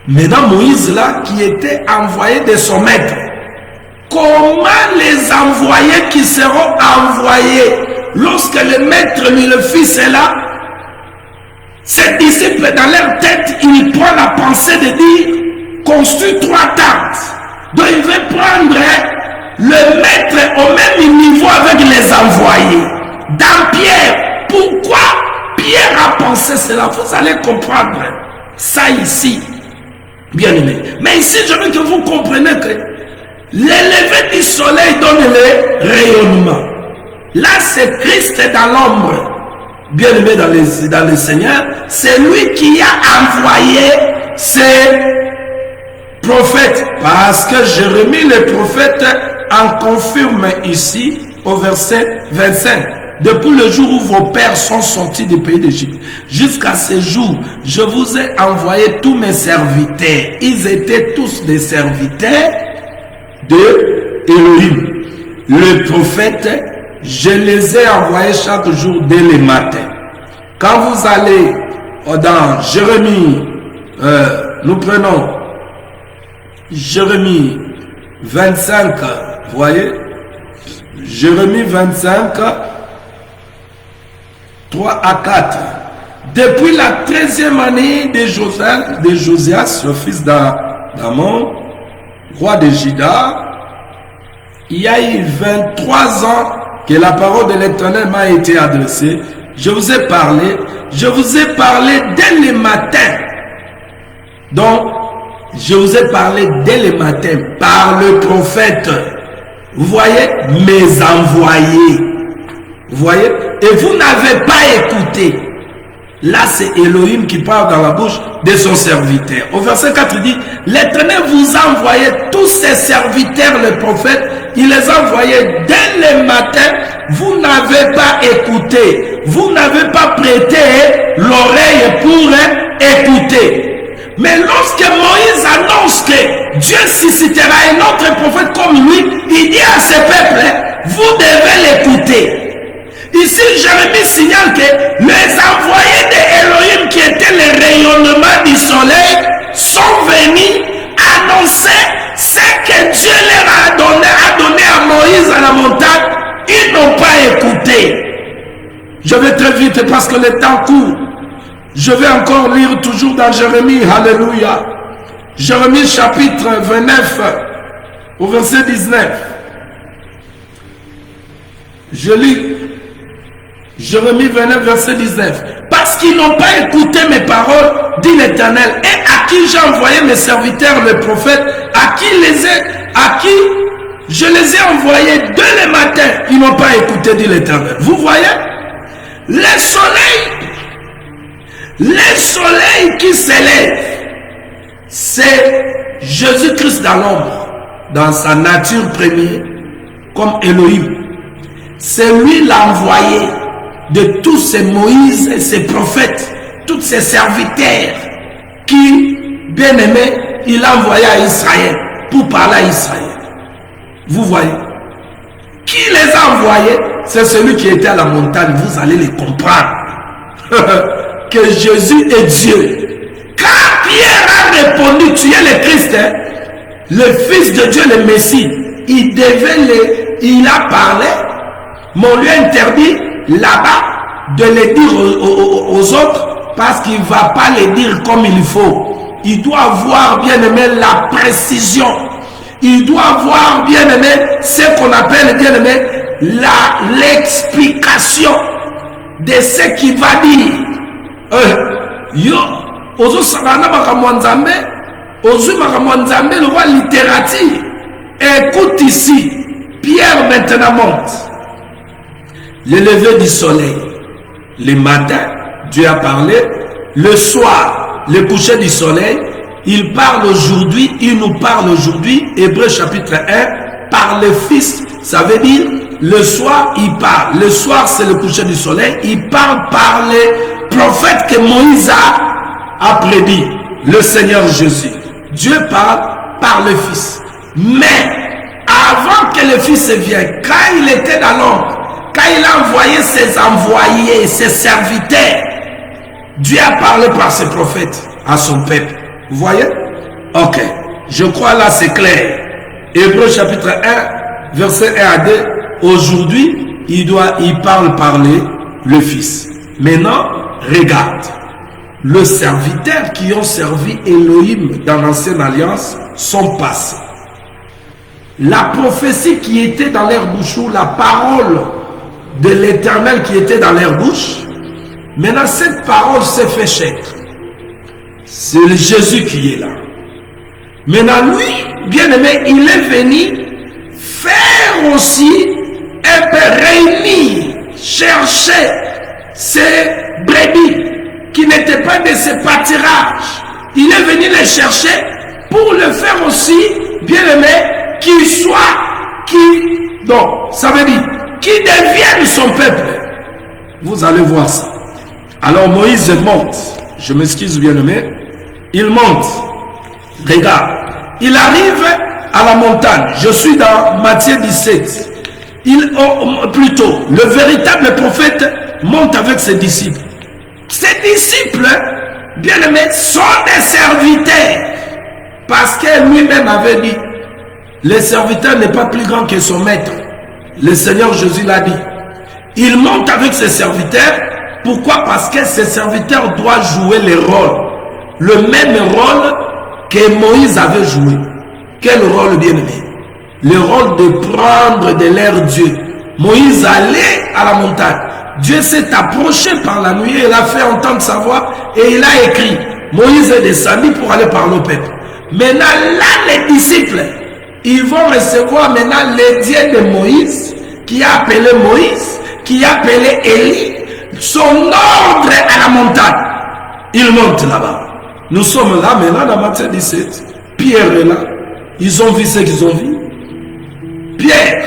Maintenant, Moïse, là, qui était envoyé de son maître, comment les envoyés qui seront envoyés lorsque le maître lui, le fils est là, ces disciples dans leur tête, ils prennent la pensée de dire, construis 3 tentes. Donc il veut prendre le maître au même niveau avec les envoyés. Dans Pierre, pourquoi Pierre a pensé cela? Vous allez comprendre ça ici, bien aimé. Mais ici, je veux que vous compreniez que l'élevé du soleil donne le rayonnement. Là, c'est Christ dans l'ombre. Bien aimé dans le Seigneur, c'est lui qui a envoyé ses prophètes. Parce que Jérémie, le prophète, en confirme ici au verset 25. Depuis le jour où vos pères sont sortis du pays d'Égypte, jusqu'à ce jour, je vous ai envoyé tous mes serviteurs. Ils étaient tous des serviteurs de Elohim. Le prophète, je les ai envoyés chaque jour dès le matin. Quand vous allez dans Jérémie, nous prenons Jérémie 25, vous voyez, Jérémie 25, 3 à 4. Depuis la 13e année de Josias, le fils d'Amon, roi de Juda, il y a eu 23 ans que la parole de l'Éternel m'a été adressée. Je vous ai parlé dès le matin. Donc, je vous ai parlé dès le matin par le prophète. Vous voyez, mes envoyés. Vous voyez, et vous n'avez pas écouté. Là, c'est Elohim qui parle dans la bouche de son serviteur. Au verset 4, il dit, l'Éternel vous a envoyé tous ses serviteurs, le prophète, il les a envoyés dès le matin. Vous n'avez pas écouté. Vous n'avez pas prêté l'oreille pour écouter. Mais lorsque Moïse annonce que Dieu suscitera un autre prophète comme lui, il dit à ce peuple, vous devez l'écouter. Ici, Jérémie signale que les envoyés d'Elohim qui étaient le rayonnement du soleil sont venus annoncer ce que Dieu leur a donné à Moïse à la montagne. Ils n'ont pas écouté. Je vais très vite parce que le temps court. Je vais encore lire toujours dans Jérémie. Alléluia. Jérémie chapitre 29 au verset 19. Je lis Jérémie 29 verset 19. Parce qu'ils n'ont pas écouté mes paroles, dit l'Éternel, et à qui j'ai envoyé mes serviteurs, les prophètes, à qui je les ai envoyés dès le matin, ils n'ont pas écouté, dit l'Éternel. Vous voyez, le soleil qui s'élève, c'est Jésus-Christ dans l'ombre, dans sa nature première, comme Elohim. C'est lui l'envoyé de tous ces Moïse et ces prophètes, tous ces serviteurs qui, bien aimés, il a envoyé à Israël pour parler à Israël. Vous voyez, qui les a envoyés? C'est celui qui était à la montagne. Vous allez les comprendre que Jésus est Dieu. Quand Pierre a répondu, tu es le Christ, hein? Le Fils de Dieu, le Messie, il a parlé, mais on lui a interdit là-bas de le dire aux autres parce qu'il ne va pas le dire comme il faut. Il doit avoir, bien aimé, la précision. Il doit avoir, bien aimé, ce qu'on appelle, bien aimé, l'explication de ce qu'il va dire. Le roi littérature. Écoute ici, Pierre maintenant monte. Le lever du soleil, le matin, Dieu a parlé. Le soir, le coucher du soleil, il parle aujourd'hui, il nous parle aujourd'hui. Hébreux chapitre 1 par le Fils, ça veut dire le soir, il parle. Le soir, c'est le coucher du soleil. Il parle par les prophètes que Moïse a prédit. Le Seigneur Jésus. Dieu parle par le Fils. Mais avant que le Fils vienne, quand il était dans l'ombre, quand il a envoyé ses envoyés, ses serviteurs, Dieu a parlé par ses prophètes à son peuple. Vous voyez? Ok. Je crois là c'est clair. Hébreux chapitre 1, verset 1 à 2. Aujourd'hui, il parle par le Fils. Maintenant, regarde. Les serviteurs qui ont servi Elohim dans l'ancienne alliance sont passés. La prophétie qui était dans leur bouche, ou la parole de l'Éternel qui était dans leur bouche, maintenant cette parole s'est fait chair. C'est Jésus qui est là. Maintenant lui, bien aimé, il est venu faire aussi un peu réunir, chercher ces brebis qui n'étaient pas de ce pâturages. Il est venu les chercher pour le faire aussi, bien aimé, qu'il soit, donc ça veut dire, qu'il devienne son peuple. Vous allez voir ça. Alors Moïse monte, je m'excuse bien aimé, il monte, regarde, il arrive à la montagne, je suis dans Matthieu 17, plutôt, le véritable prophète monte avec ses disciples. Ces disciples, bien aimés, sont des serviteurs, parce que lui-même avait dit, le serviteur n'est pas plus grand que son maître. Le Seigneur Jésus l'a dit. Il monte avec ses serviteurs. Pourquoi? Parce que ses serviteurs doivent jouer le même rôle que Moïse avait joué. Quel rôle, bien aimé? Le rôle de prendre de l'air Dieu. Moïse allait à la montagne. Dieu s'est approché par la nuit, il a fait entendre sa voix et il a écrit. Moïse est descendu pour aller parler au peuple. Maintenant, là, les disciples, ils vont recevoir maintenant les dieux de Moïse, qui a appelé Moïse, qui a appelé Élie, son ordre à la montagne. Ils montent là-bas. Nous sommes là maintenant dans Matthieu 17. Pierre est là. Ils ont vu ce qu'ils ont vu. Pierre,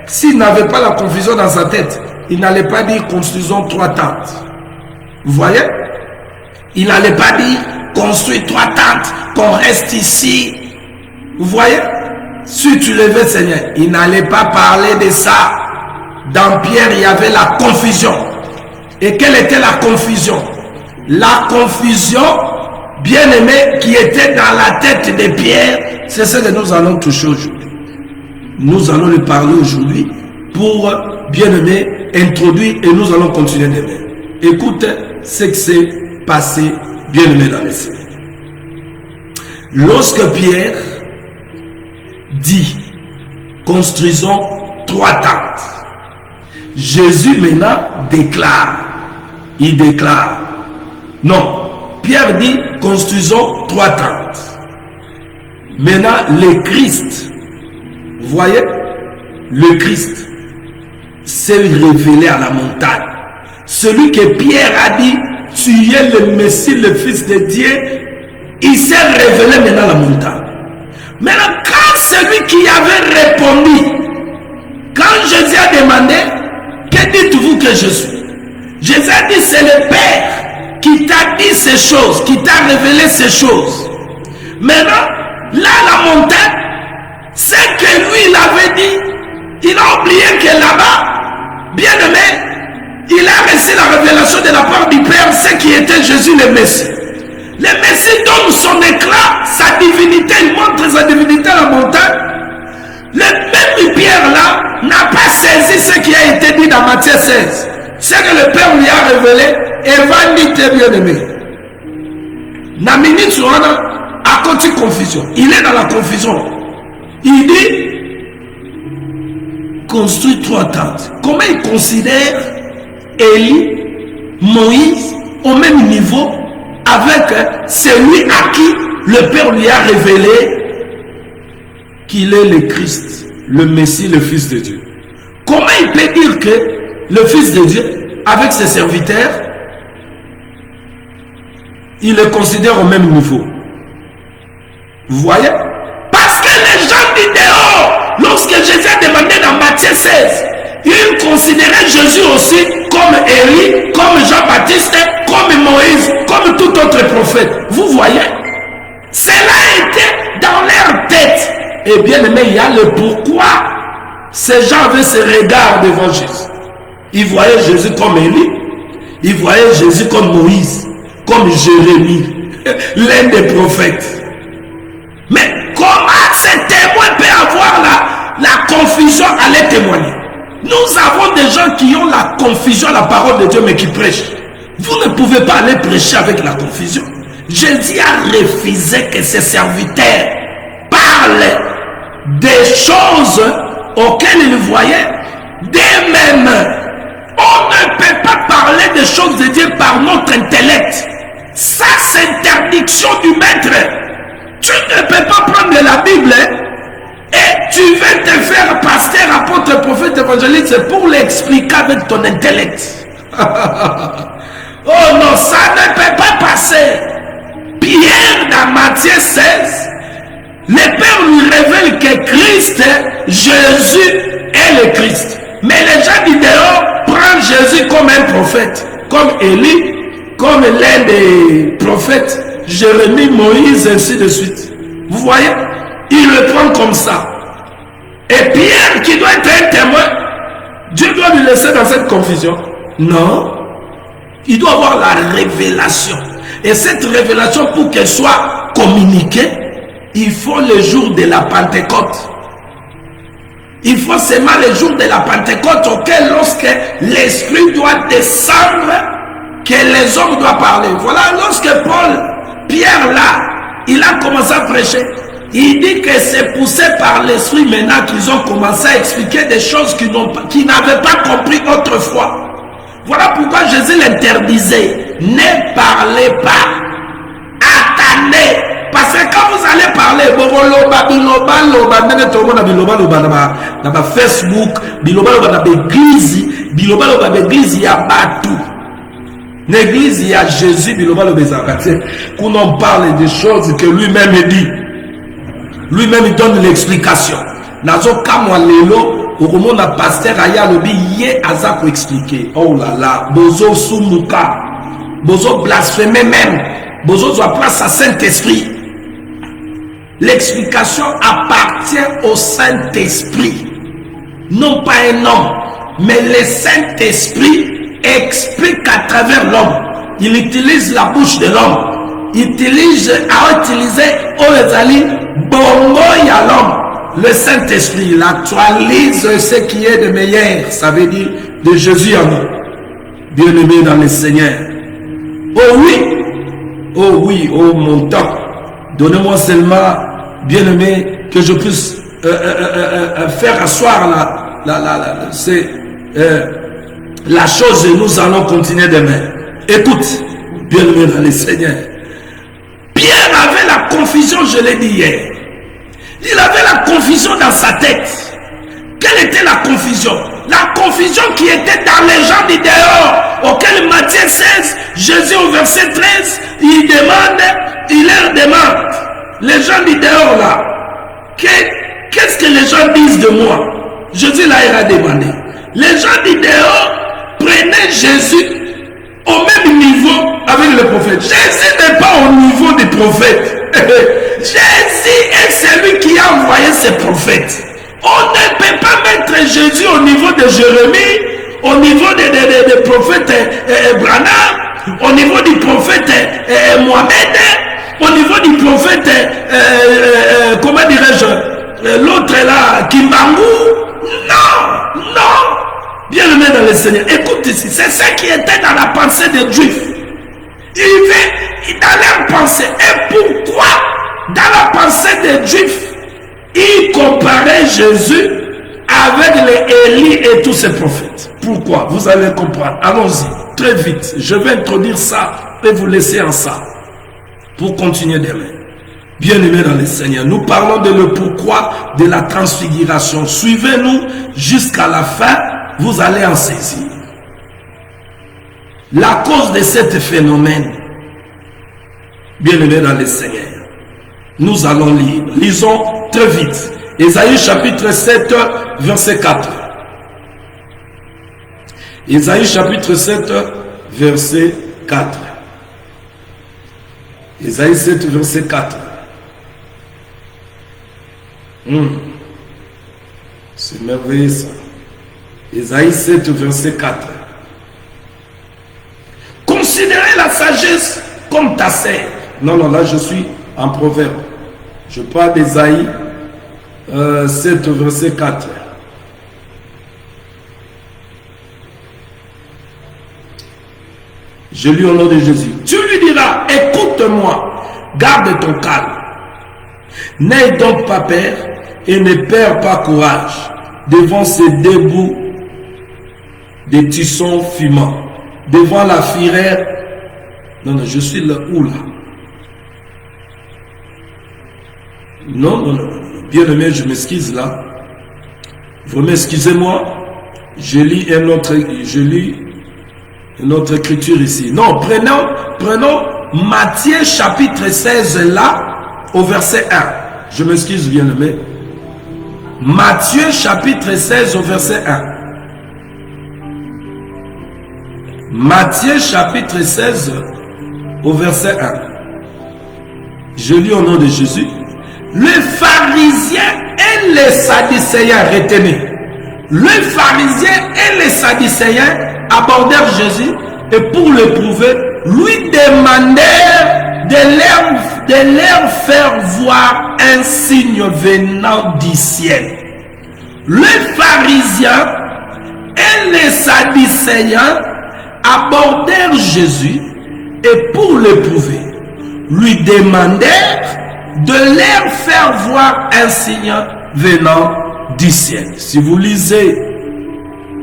s'il n'avait pas la confusion dans sa tête, il n'allait pas dire construisons 3 tentes. Vous voyez? Il n'allait pas dire construis 3 tentes, qu'on reste ici. Vous voyez? Si tu le veux, Seigneur, il n'allait pas parler de ça. Dans Pierre, il y avait la confusion. Et quelle était la confusion? La confusion, bien aimée, qui était dans la tête de Pierre, c'est ce que nous allons toucher aujourd'hui. Nous allons lui parler aujourd'hui pour, bien aimé, introduire et nous allons continuer demain. Écoute ce qui s'est passé, bien aimé, dans les cieux. Lorsque Pierre dit, construisons 3 tentes. Jésus maintenant déclare, il déclare, non, Pierre dit, construisons 3 tentes. Maintenant, le Christ, vous voyez, le Christ s'est révélé à la montagne. Celui que Pierre a dit, tu es le Messie, le Fils de Dieu, il s'est révélé maintenant à la montagne. Maintenant, quand celui qui avait répondu, quand Jésus a demandé, que dites-vous que je suis? Jésus a dit, c'est le Père qui t'a dit ces choses, qui t'a révélé ces choses. Maintenant, là, la montagne, c'est que lui, il avait dit, il a oublié que là-bas, bien aimé, il a reçu la révélation de la part du Père, ce qui était Jésus le Messie. Le Messie donne son éclat, sa divinité, il montre sa divinité à la montagne. Le même Pierre là n'a pas saisi ce qui a été dit dans Matthieu 16. Ce que le Père lui a révélé, et va dire bien aimé. Na minute suana, à côté confusion. Il est dans la confusion. Il dit, construit 3 tentes. Comment il considère Élie, Moïse au même niveau avec celui à qui le Père lui a révélé qu'il est le Christ, le Messie, le Fils de Dieu. Comment il peut dire que le Fils de Dieu, avec ses serviteurs, il le considère au même niveau? Vous voyez? Parce que les gens du dehors, lorsque Jésus Élie, comme Jean-Baptiste, comme Moïse, comme tout autre prophète. Vous voyez? Cela était dans leur tête. Et bien aimé, il y a le pourquoi ces gens avaient ce regard devant Jésus. Ils voyaient Jésus comme Élie, ils voyaient Jésus comme Moïse, comme Jérémie, l'un des prophètes. Mais comment ces témoins peuvent avoir la confusion à les témoigner? Nous avons des gens qui ont la confusion à la parole de Dieu, mais qui prêchent. Vous ne pouvez pas aller prêcher avec la confusion. Jésus a refusé que ses serviteurs parlent des choses auxquelles ils voyaient. D'eux-mêmes, on ne peut pas parler des choses de Dieu par notre intellect. Ça, c'est interdiction du maître. Tu ne peux pas prendre la Bible et tu veux te faire pasteur, apôtre, prophète, évangéliste pour l'expliquer avec ton intellect. Oh non, ça ne peut pas passer. Pierre, dans Matthieu 16, le Père lui révèle que Christ, Jésus est le Christ. Mais les gens du dehors prennent Jésus comme un prophète, comme Élie, comme l'un des prophètes, Jérémie, Moïse, ainsi de suite. Vous voyez? Il le prend comme ça. Et Pierre, qui doit être un témoin, Dieu doit lui laisser dans cette confusion. Non. Il doit avoir la révélation. Et cette révélation, pour qu'elle soit communiquée, il faut le jour de la Pentecôte. Il faut seulement le jour de la Pentecôte auquel, lorsque l'Esprit doit descendre, que les hommes doivent parler. Voilà, lorsque Pierre là, il a commencé à prêcher. Il dit que c'est poussé par l'Esprit maintenant qu'ils ont commencé à expliquer des choses qu'ils n'avaient pas compris autrefois. Voilà pourquoi Jésus l'interdisait. Ne parlez pas. Attendez. Parce que quand vous allez parler, Facebook, l'église, il y a Batou. L'église, il y a Jésus, qu'on en parle des choses que lui-même dit. Lui-même, il donne l'explication. Nazo kamwa lelo, okomona pasteur aya lobi ye aza ko expliquer. Oh là là, bozo sumuka, bozo blasphémer même, bozo doit place à Saint-Esprit. L'explication appartient au Saint-Esprit, non pas un homme, mais le Saint-Esprit explique à travers l'homme. Il utilise la bouche de l'homme. Il a utilisé Oezali Bongo ya l'homme. Le Saint-Esprit, il actualise ce qui est de meilleur. Ça veut dire de Jésus en nous. Bien-aimé dans le Seigneur. Oh oui, oh mon temps. Donnez-moi seulement, bien-aimé, que je puisse faire asseoir la chose et nous allons continuer demain. Écoute, bien-aimé dans le Seigneur. Pierre avait la confusion, je l'ai dit hier. Il avait la confusion dans sa tête. Quelle était la confusion? La confusion qui était dans les gens du dehors, auquel Matthieu 16, Jésus au verset 13, il leur demande, les gens du dehors là, qu'est-ce que les gens disent de moi? Jésus là, il a demandé. Les gens du dehors prenaient Jésus au même niveau avec le prophète. Jésus n'est pas au niveau des prophètes. Jésus est celui qui a envoyé ses prophètes. On ne peut pas mettre Jésus au niveau de Jérémie, au niveau des prophètes Branham, au niveau du prophète Mohamed, au niveau du prophète, comment dirais-je, l'autre là, Kimbangu. Non. Bien-aimé dans le Seigneur, écoute ici, c'est ce qui était dans la pensée des Juifs. Dans leur pensée. Et pourquoi dans la pensée des Juifs, ils comparaient Jésus avec les Élie et tous ces prophètes? Pourquoi? Vous allez comprendre. Allons-y, très vite. Je vais introduire ça et vous laisser en ça pour continuer demain. Bien-aimés dans le Seigneur, nous parlons de le pourquoi de la transfiguration. Suivez-nous jusqu'à la fin, vous allez en saisir. La cause de ce phénomène, bien-aimés dans le Seigneur, nous allons lire. Lisons très vite. Ésaïe chapitre 7, verset 4. Ésaïe chapitre 7, verset 4. Ésaïe 7, verset 4. C'est merveilleux ça. Ésaïe 7, verset 4. Considérez la sagesse comme ta sœur. Non, non, là je suis en proverbe. Je parle d'Ésaïe 7, verset 4. Je lis au nom de Jésus. Tu lui diras, écoute-moi, garde ton calme. N'aie donc pas peur et ne perds pas courage devant ces deux bouts de tissons fumants, devant la fureur. Non, non, je suis là où là? Non, non, non, bien aimé, je m'excuse là. Vous m'excusez-moi, je lis une autre écriture ici. Non, prenons Matthieu chapitre 16 là, au verset 1. Je m'excuse bien aimé. Matthieu chapitre 16 au verset 1. Matthieu chapitre 16 au verset 1. Je lis au nom de Jésus. Les pharisiens et les sadducéens, retenez. Les pharisiens et les sadducéens abordèrent Jésus et pour le prouver, lui demandèrent de leur faire voir un signe venant du ciel. Les pharisiens et les sadducéens abordèrent Jésus et pour le prouver, lui demandèrent de leur faire voir un signe venant du ciel. Si vous lisez,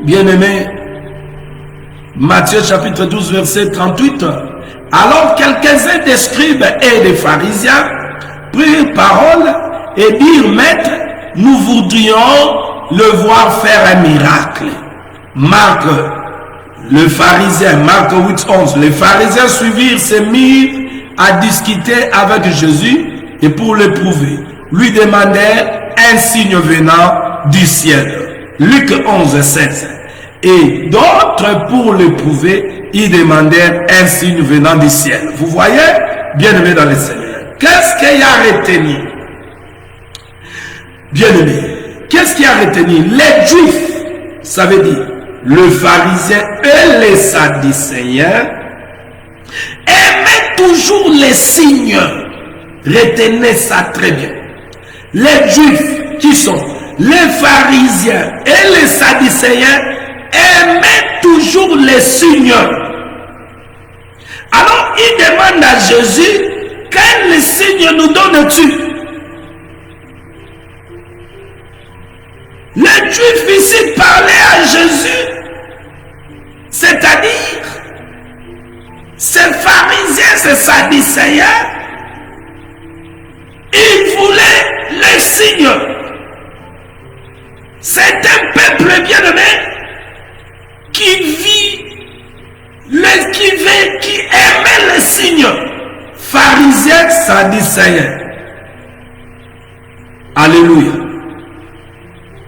bien aimé, Matthieu chapitre 12 verset 38, alors quelques-uns des scribes et des pharisiens prirent parole et dirent, Maître, nous voudrions le voir faire un miracle. Marc, le pharisien, Marc 8, 11, les pharisiens suivirent, se mirent à discuter avec Jésus et pour le prouver, lui demandèrent un signe venant du ciel. Luc 11, 16. Et d'autres, pour le prouver, ils demandèrent un signe venant du ciel. Vous voyez, bien aimé dans le Seigneur, qu'est-ce qu'il y a retenu? Bien aimé, qu'est-ce qu'il y a retenu? Les Juifs, ça veut dire le pharisien et les sadducéens, aimaient toujours les signes. Retenez ça très bien. Les Juifs, qui sont les pharisiens et les sadducéens, aimaient toujours les signes. Alors, ils demandent à Jésus, quel signe nous donnes-tu? Les Juifs ici parlaient à Jésus, c'est-à-dire, ces pharisiens, ces sadducéens, ils voulaient les signes. C'est un peuple bien-aimé qui aimait les signes. Pharisiens, sadducéens. Alléluia.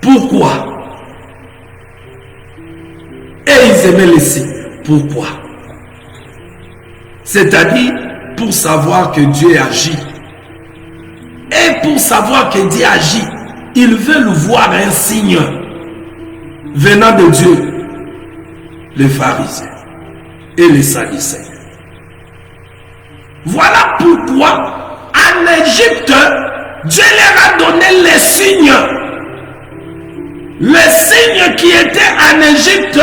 Pourquoi? Et ils aimaient les signes. Pourquoi? C'est-à-dire pour savoir que Dieu agit. Et pour savoir que Dieu agit, ils veulent voir un signe venant de Dieu. Les pharisiens et les sadducéens. Voilà pourquoi en Égypte, Dieu leur a donné les signes. Les signes qui étaient en Égypte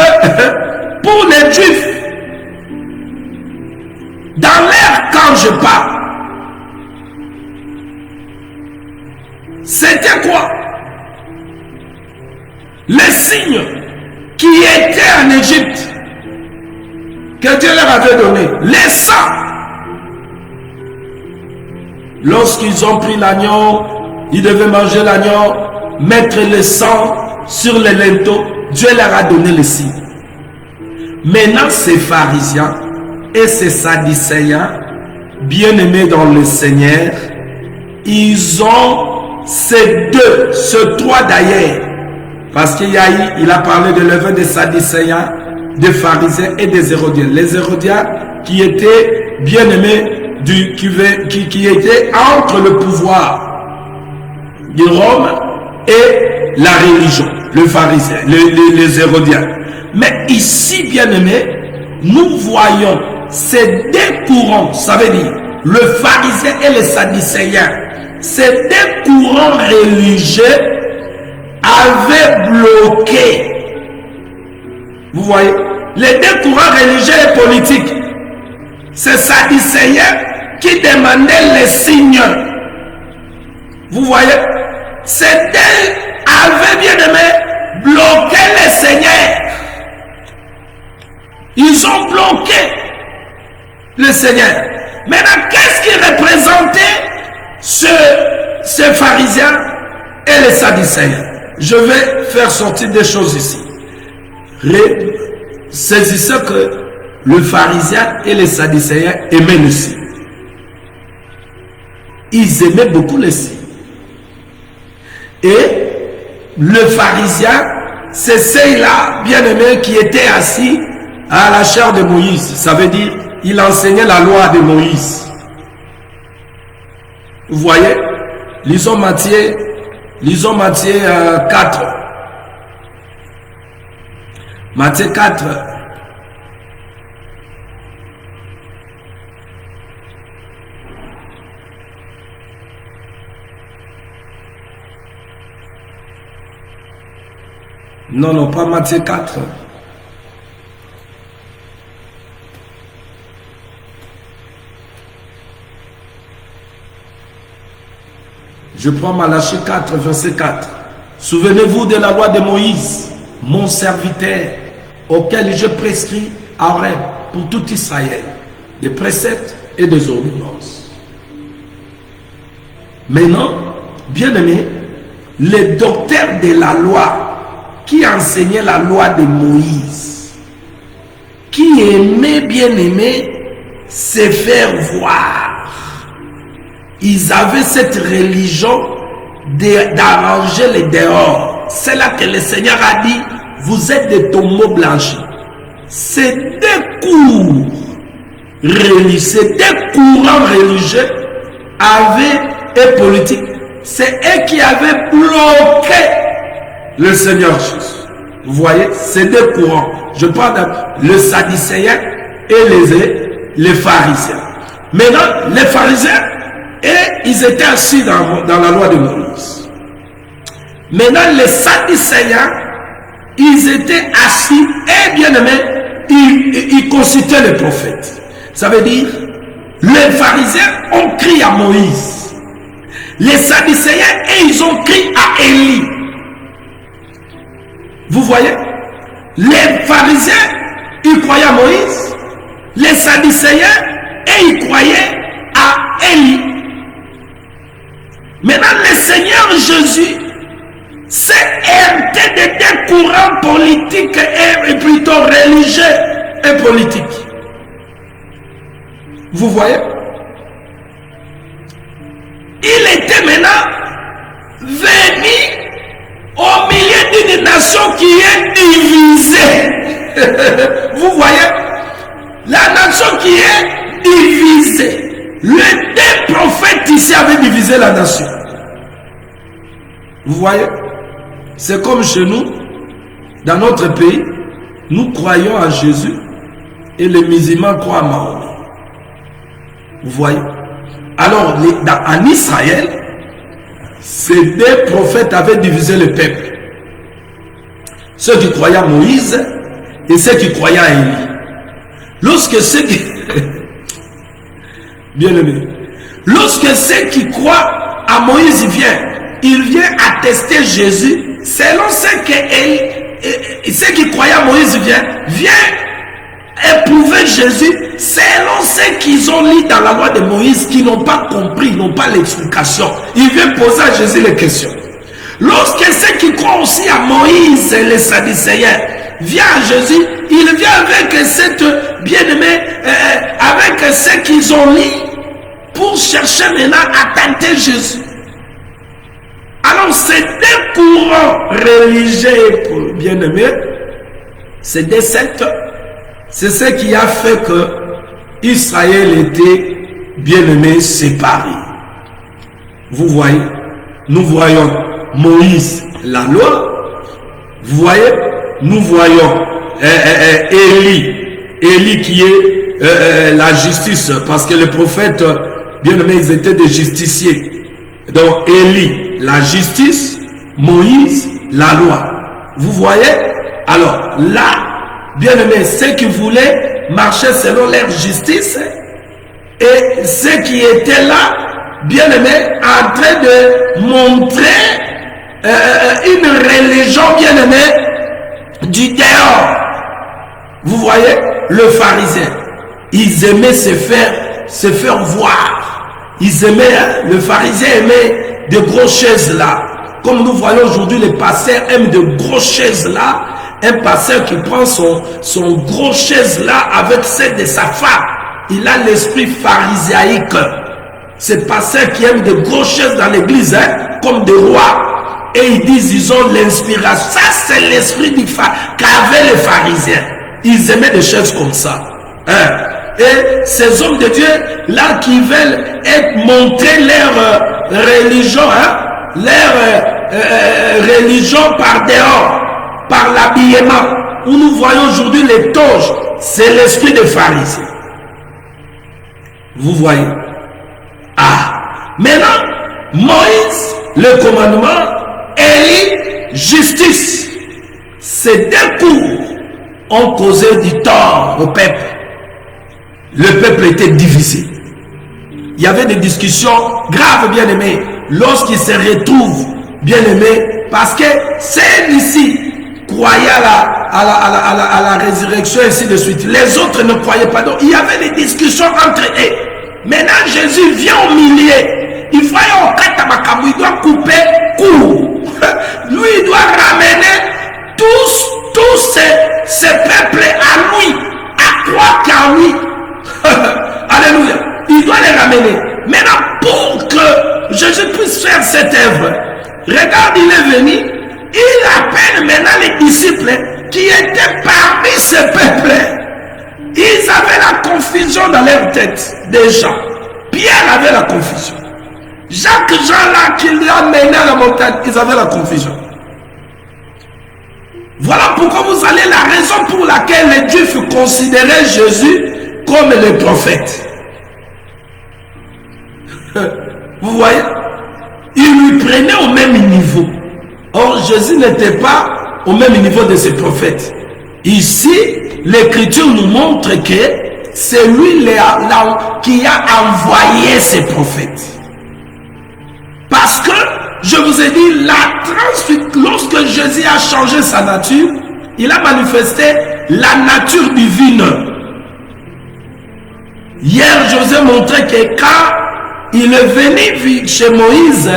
pour les Juifs. Dans l'air, quand je parle, c'était quoi? Les signes qui étaient en Égypte, que Dieu leur avait donné, les sangs. Lorsqu'ils ont pris l'agneau, ils devaient manger l'agneau, mettre le sang sur les linteaux, Dieu leur a donné les signes. Maintenant, ces pharisiens et ces sadducéens, bien-aimés dans le Seigneur, ils ont ces deux, ce trois d'ailleurs, parce qu'il a parlé de levain des sadducéens des pharisiens et des hérodiens. Les hérodiens qui étaient bien-aimés, qui étaient entre le pouvoir de Rome et la religion, le pharisien, les hérodiens. Mais ici, bien-aimés, nous voyons ces deux courants, ça veut dire le pharisien et les sadducéens, ces deux courants religieux avaient bloqué. Vous voyez, les deux courants religieux et politiques, ces sadducéens qui demandaient les signes. Vous voyez, ces deux avaient bien aimé bloqué les seigneurs. Ils ont bloqué le Seigneur. Maintenant, qu'est-ce qui représentait ces pharisiens et les sadducéens? Je vais faire sortir des choses ici. Saisissez que le pharisien et les sadducéens aimaient le signe. Ils aimaient beaucoup le signe. Et le pharisien, c'est celui-là, bien-aimé, qui était assis à la chair de Moïse. Ça veut dire, il enseignait la loi de Moïse. Vous voyez? Lisons Matthieu 4. Matthieu 4. Non, pas Matthieu 4. Je prends Malachie 4, verset 4. Souvenez-vous de la loi de Moïse, mon serviteur, auquel je prescris à Horeb pour tout Israël, des préceptes et des ordonnances. Maintenant, bien-aimés, les docteurs de la loi qui enseignaient la loi de Moïse, qui aimaient, bien-aimés, se faire voir. Ils avaient cette religion d'arranger les dehors. C'est là que le Seigneur a dit, vous êtes des tombeaux blanchis. C'est des cours religieux, c'est des courants religieux et politiques. C'est eux qui avaient bloqué le Seigneur Jésus. Vous voyez, c'est deux courants. Je parle le sadducéen et les pharisiens. Maintenant, les pharisiens, et ils étaient assis dans la loi de Moïse. Maintenant, les sadducéens, ils étaient assis et bien aimés, ils consultaient les prophètes. Ça veut dire, les pharisiens ont crié à Moïse. Les sadducéens, et ils ont crié à Élie. Vous voyez, les pharisiens, ils croyaient à Moïse. Les sadducéens, et ils croyaient à Élie. Maintenant, le Seigneur Jésus s'est hérité de deux courants politiques et plutôt religieux et politiques. Vous voyez? Il était maintenant venu au milieu d'une nation qui est divisée. Vous voyez? La nation qui est divisée. Les deux prophètes ici avaient divisé la nation. Vous voyez? C'est comme chez nous, dans notre pays, nous croyons à Jésus et les musulmans croient à Mahomet. Vous voyez? Alors, en Israël, ces deux prophètes avaient divisé le peuple. Ceux qui croyaient à Moïse et ceux qui croyaient à Élie. Lorsque ceux qui... Bien aimé. Lorsque ceux qui croient à Moïse il vient attester Jésus, selon ceux qui croyaient à Moïse vient éprouver Jésus, selon ce qu'ils ont lu dans la loi de Moïse, qui n'ont pas compris, n'ont pas l'explication. Il vient poser à Jésus les questions. Lorsque ceux qui croient aussi à Moïse et les sadducéens viennent à Jésus, il vient avec cette bien-aimée, avec ce qu'ils ont lu, pour chercher maintenant à tenter Jésus. Alors, c'est des courants religieux, bien-aimés, c'est des sectes C'est ce qui a fait que Israël était bien-aimé, séparé. Vous voyez, nous voyons Moïse, la loi. Vous voyez, nous voyons Élie qui est la justice, parce que les prophètes, bien-aimés, ils étaient des justiciers. Donc Élie, la justice, Moïse, la loi. Vous voyez? Alors là, bien-aimés, ceux qui voulaient marcher selon leur justice et ceux qui étaient là, bien-aimés, en train de montrer une religion, bien-aimés, du dehors. Vous voyez, le pharisien, ils aimaient se faire voir. Ils aimaient, le pharisien aimait de grosses chaises là. Comme nous voyons aujourd'hui, les pasteurs aiment de grosses chaises là. Un pasteur qui prend son gros chaise là avec celle de sa femme. Il a l'esprit pharisaïque. C'est pasteur qui aime de grosses chaises dans l'église, hein, comme des rois. Et ils disent, ils ont l'inspiration. Ça, c'est l'esprit qu'avaient les pharisiens. Ils aimaient des chaises comme ça. Hein. Et ces hommes de Dieu, là, qui veulent montrer leur religion, hein, leur religion par dehors, par l'habillement, où nous voyons aujourd'hui les toges, c'est l'esprit des pharisiens. Vous voyez? Ah, maintenant, Moïse, le commandement, Élie, justice. Ces deux cours ont causé du tort au peuple. Le peuple était divisé. Il y avait des discussions graves, bien-aimés, lorsqu'ils se retrouvent, bien-aimés, parce que c'est ici croyaient à la résurrection, et ainsi de suite. Les autres ne croyaient pas. Donc, il y avait des discussions entre eux. Maintenant, Jésus vient au milieu. Il faut il doit couper court. Lui, il doit ramener tous ces peuples à lui, à croire qu'en lui. Alléluia. Il doit les ramener. Maintenant, pour que Jésus puisse faire cette œuvre, regarde, il est venu. Il appelle maintenant les disciples qui étaient parmi ce peuple. Ils avaient la confusion dans leur tête déjà. Pierre avait la confusion. Jacques, Jean là, qui l'a mené à la montagne, ils avaient la confusion. Voilà pourquoi vous allez la raison pour laquelle les Juifs considéraient Jésus comme le prophète. Vous voyez? Ils lui prenaient au même niveau. Or, Jésus n'était pas au même niveau de ses prophètes. Ici, l'Écriture nous montre que c'est lui qui a envoyé ses prophètes. Parce que, je vous ai dit, lorsque Jésus a changé sa nature, il a manifesté la nature divine. Hier, je vous ai montré que quand il est venu chez Moïse,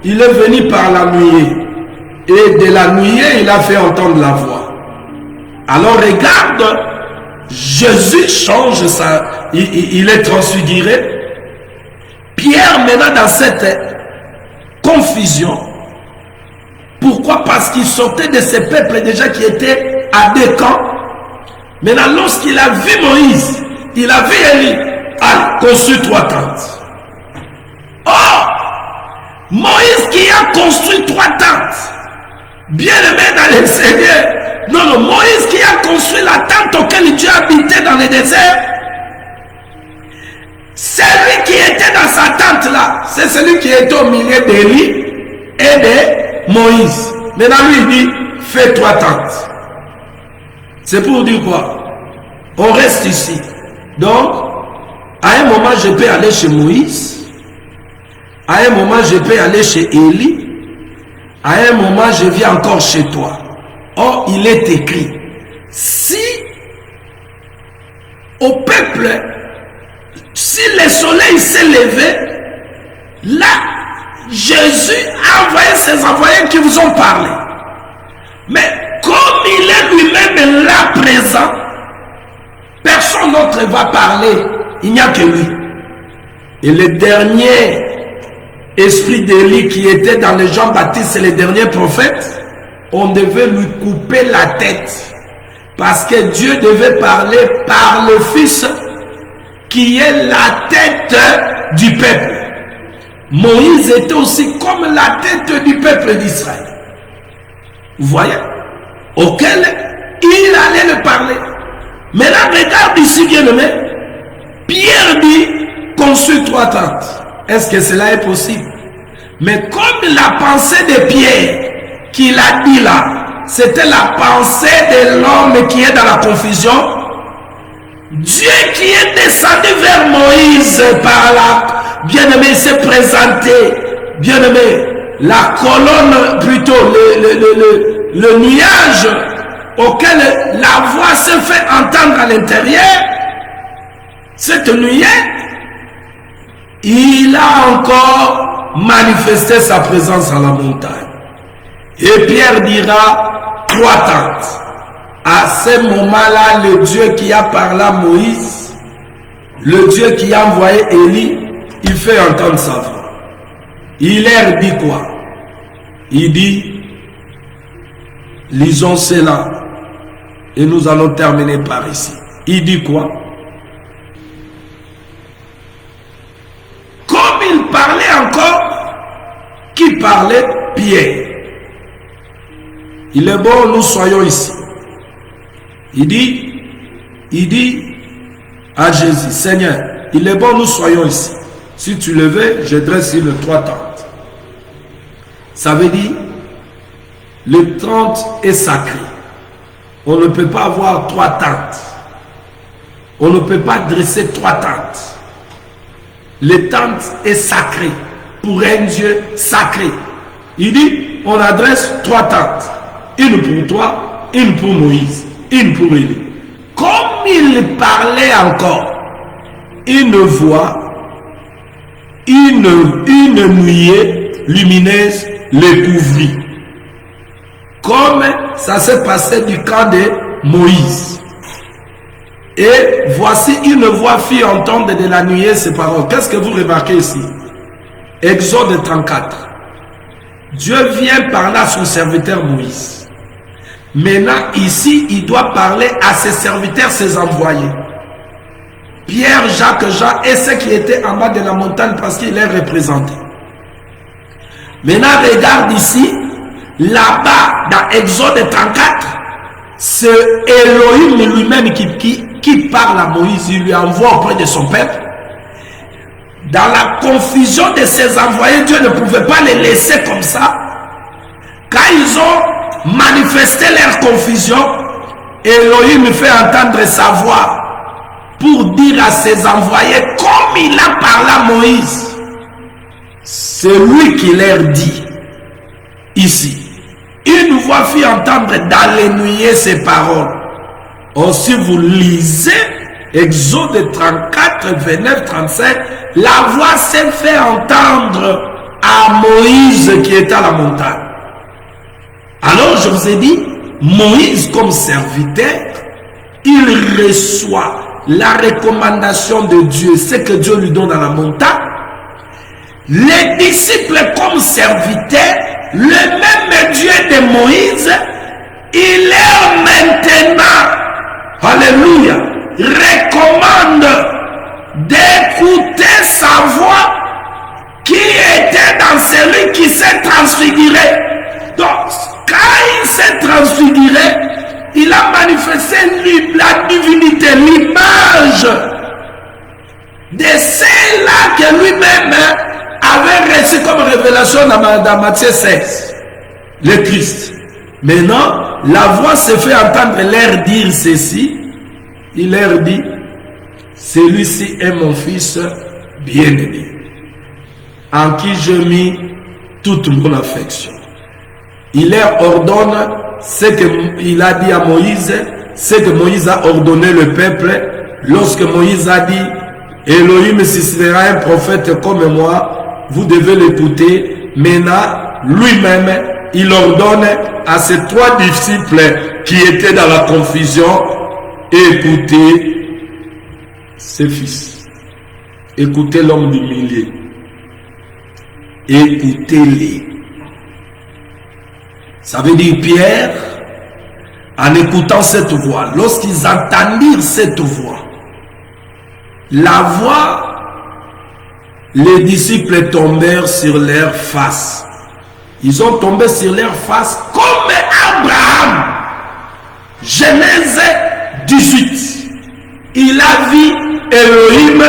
il est venu par la nuée. Et de la nuée, il a fait entendre la voix. Alors regarde, Jésus change il est transfiguré. Pierre, maintenant dans cette confusion. Pourquoi? Parce qu'il sortait de ces peuples déjà qui étaient à deux camps. Maintenant, lorsqu'il a vu Moïse, il a vu Élie. Allez, construis 3 tentes. Oh! Moïse qui a construit 3 tentes. Bien-aimé dans le Seigneur. Non, Moïse qui a construit la tente auquel Dieu habitait dans le désert. Celui qui était dans sa tente là, c'est celui qui était au milieu d'Élie et de Moïse. Maintenant lui il dit, fais 3 tentes. C'est pour dire quoi? On reste ici. Donc, à un moment je peux aller chez Moïse. À un moment je peux aller chez Élie. À un moment, je viens encore chez toi. Or, il est écrit, si au peuple, si le soleil s'est levé, là, Jésus a envoyé ses envoyés qui vous ont parlé. Mais comme il est lui-même là présent, personne d'autre va parler. Il n'y a que lui. Et le dernier esprit d'Élie qui était dans le Jean-Baptiste, c'est le dernier prophète, on devait lui couper la tête. Parce que Dieu devait parler par le Fils qui est la tête du peuple. Moïse était aussi comme la tête du peuple d'Israël. Vous voyez? Auquel il allait le parler. Maintenant, regarde ici, bien-aimé. Pierre dit, construis 3 tentes. Est-ce que cela est possible? Mais comme la pensée de Pierre qu'il a dit là, c'était la pensée de l'homme qui est dans la confusion, Dieu qui est descendu vers Moïse par là, bien-aimé, s'est présenté, bien-aimé, la colonne, plutôt le nuage auquel la voix se fait entendre à l'intérieur, cette nuée, il a encore manifesté sa présence à la montagne. Et Pierre dira 3 tentes. À ce moment-là, le Dieu qui a parlé à Moïse, le Dieu qui a envoyé Élie, il fait entendre sa voix. Il leur dit quoi? Il dit, lisons cela, et nous allons terminer par ici. Il dit quoi? Comme il parlait encore, qui parlait? Pierre. Il est bon, nous soyons ici. Il dit à Jésus, Seigneur, il est bon, nous soyons ici. Si tu le veux, je dresse le 3 tentes. Ça veut dire, le 30 est sacré. On ne peut pas avoir 3 tentes. On ne peut pas dresser 3 tentes. Le tente est sacré pour un Dieu sacré. Il dit, on adresse 3 tentes. Une pour toi, une pour Moïse, une pour Élie. Comme il parlait encore, une voix, une nuée lumineuse les couvrit. Comme ça s'est passé du camp de Moïse. Et voici une voix fit entendre de la nuée ces paroles. Qu'est-ce que vous remarquez ici? Exode 34. Dieu vient parler à son serviteur Moïse. Maintenant, ici, il doit parler à ses serviteurs, ses envoyés. Pierre, Jacques, Jean et ceux qui étaient en bas de la montagne parce qu'il est représenté. Maintenant, regarde ici, là-bas, dans Exode 34, c'est Elohim lui-même qui parle à Moïse, il lui envoie auprès de son peuple. Dans la confusion de ses envoyés, Dieu ne pouvait pas les laisser comme ça. Quand ils ont manifester leur confusion, Elohim fait entendre sa voix pour dire à ses envoyés, comme il a parlé à Moïse, c'est lui qui leur dit ici. Une voix fit entendre dans les nuées ces paroles. Or, si vous lisez Exode 34, 29, 35, la voix s'est fait entendre à Moïse qui était à la montagne. Alors je vous ai dit, Moïse comme serviteur, il reçoit la recommandation de Dieu, ce que Dieu lui donne dans la montagne. Les disciples comme serviteurs, le même Dieu de Moïse, il leur maintenant, alléluia, recommande d'écouter sa voix qui était dans celui qui s'est transfiguré. Donc, quand il s'est transfiguré, il a manifesté la divinité, l'image de celle-là que lui-même avait reçu comme révélation dans Matthieu 16, le Christ. Maintenant, la voix se fait entendre leur dire ceci. Il leur dit, celui-ci est mon fils bien-aimé, en qui je mis toute mon affection. Il leur ordonne ce qu'il a dit à Moïse, ce que Moïse a ordonné le peuple. Lorsque Moïse a dit, Elohim suscitera un prophète comme moi, vous devez l'écouter. Maintenant, lui-même, il ordonne à ses 3 disciples qui étaient dans la confusion, écoutez ses fils. Écoutez l'homme du milieu. Écoutez-les. Ça veut dire Pierre en écoutant cette voix, lorsqu'ils entendirent cette voix, la voix, les disciples tombèrent sur leur face. Ils ont tombé sur leur face comme Abraham. Genèse 18. Il a vu Elohim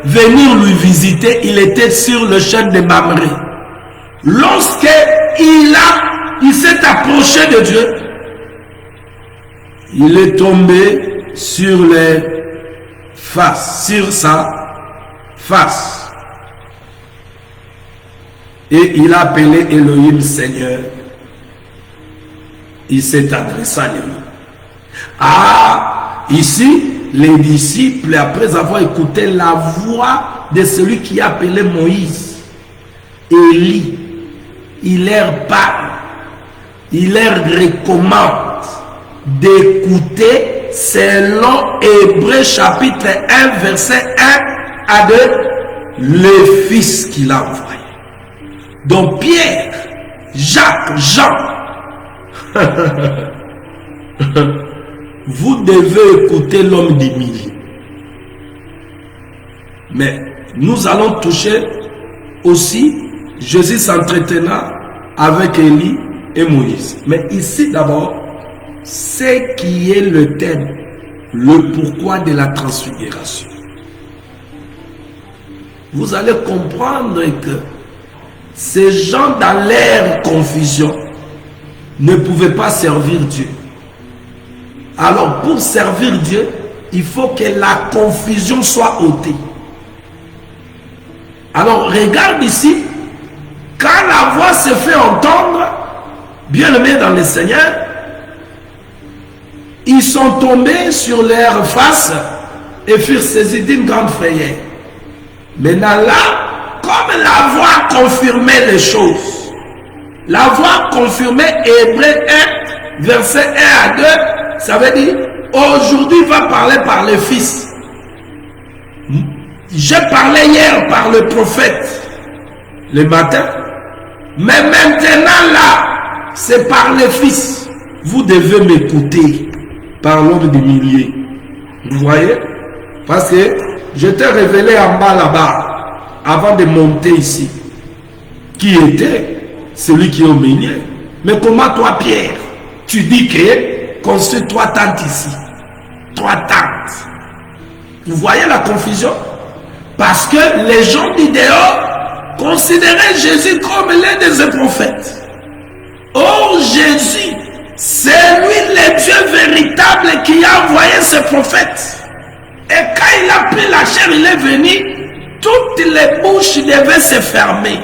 venir lui visiter. Il était sur le chêne de Mamré. Lorsque il s'est approché de Dieu, il est tombé sur les faces, sur sa face. Et il a appelé Elohim Seigneur. Il s'est adressé à lui. Ah, ici, les disciples, après avoir écouté la voix de celui qui appelait Moïse, Élie, il leur parle, il leur recommande d'écouter selon Hébreux chapitre 1, verset 1 à 2, le Fils qu'il a envoyé. Donc Pierre, Jacques, Jean, vous devez écouter l'homme des milliers. Mais nous allons toucher aussi Jésus s'entretenant avec Élie et Moïse. Mais ici d'abord, ce qui est le thème, le pourquoi de la transfiguration. Vous allez comprendre que ces gens dans leur confusion ne pouvaient pas servir Dieu. Alors pour servir Dieu, il faut que la confusion soit ôtée. Alors regarde ici, quand la voix se fait entendre, bien aimé dans le Seigneur, ils sont tombés sur leur face et furent saisis d'une grande frayeur. Maintenant là, comme la voix confirmait les choses, la voix confirmait Hébreux 1, verset 1 à 2, ça veut dire, aujourd'hui va parler par le Fils. J'ai parlé hier par le prophète, le matin, mais maintenant là, c'est par le Fils. Vous devez m'écouter par l'homme des milliers. Vous voyez? Parce que je t'ai révélé en bas là-bas, avant de monter ici, qui était celui qui est au milieu. Mais comment toi, Pierre, tu dis que construis 3 tentes ici, 3 tentes. Vous voyez la confusion? Parce que les gens du dehors considéraient Jésus comme l'un des prophètes. Or Jésus, c'est lui le Dieu véritable qui a envoyé ses prophètes. Et quand il a pris la chair, il est venu, toutes les bouches devaient se fermer.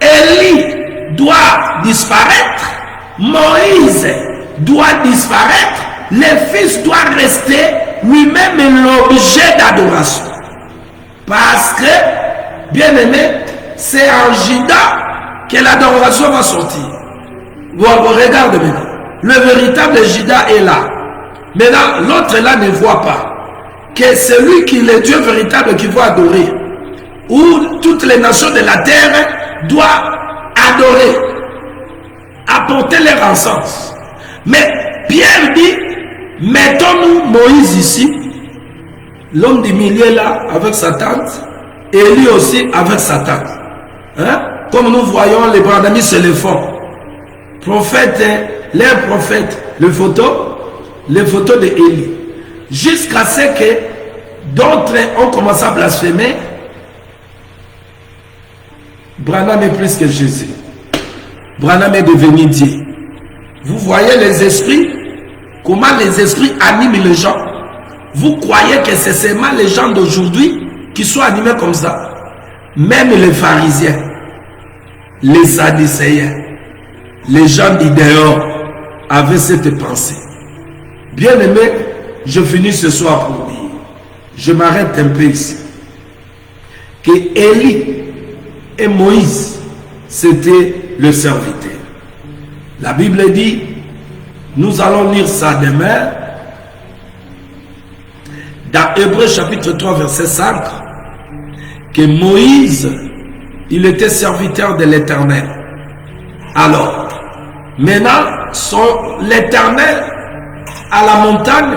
Élie doit disparaître, Moïse doit disparaître, le Fils doit rester lui-même l'objet d'adoration. Parce que, bien aimé, c'est en Juda que l'adoration va sortir. Bon, regarde maintenant. Le véritable Juda est là. Maintenant, l'autre là ne voit pas que celui qui est le Dieu véritable qui va adorer, où toutes les nations de la terre doivent adorer, apporter leur encens. Mais Pierre dit, mettons-nous Moïse ici, l'homme du milieu là avec sa tante, et lui aussi avec sa tante. Hein? Comme nous voyons les brandamis se le font. Prophète, les prophètes, les photos de Élie. Jusqu'à ce que d'autres ont commencé à blasphémer. Branham est plus que Jésus. Branham est devenu Dieu. Vous voyez les esprits, comment les esprits animent les gens. Vous croyez que c'est seulement les gens d'aujourd'hui qui sont animés comme ça. Même les pharisiens, les sadducéens, les gens du dehors avaient cette pensée. Bien aimé, je finis ce soir pour dire, je m'arrête un peu ici, que Élie et Moïse, c'était le serviteur. La Bible dit, nous allons lire ça demain, dans Hébreux chapitre 3 verset 5, que Moïse, il était serviteur de l'Éternel. Alors, maintenant, l'Éternel à la montagne,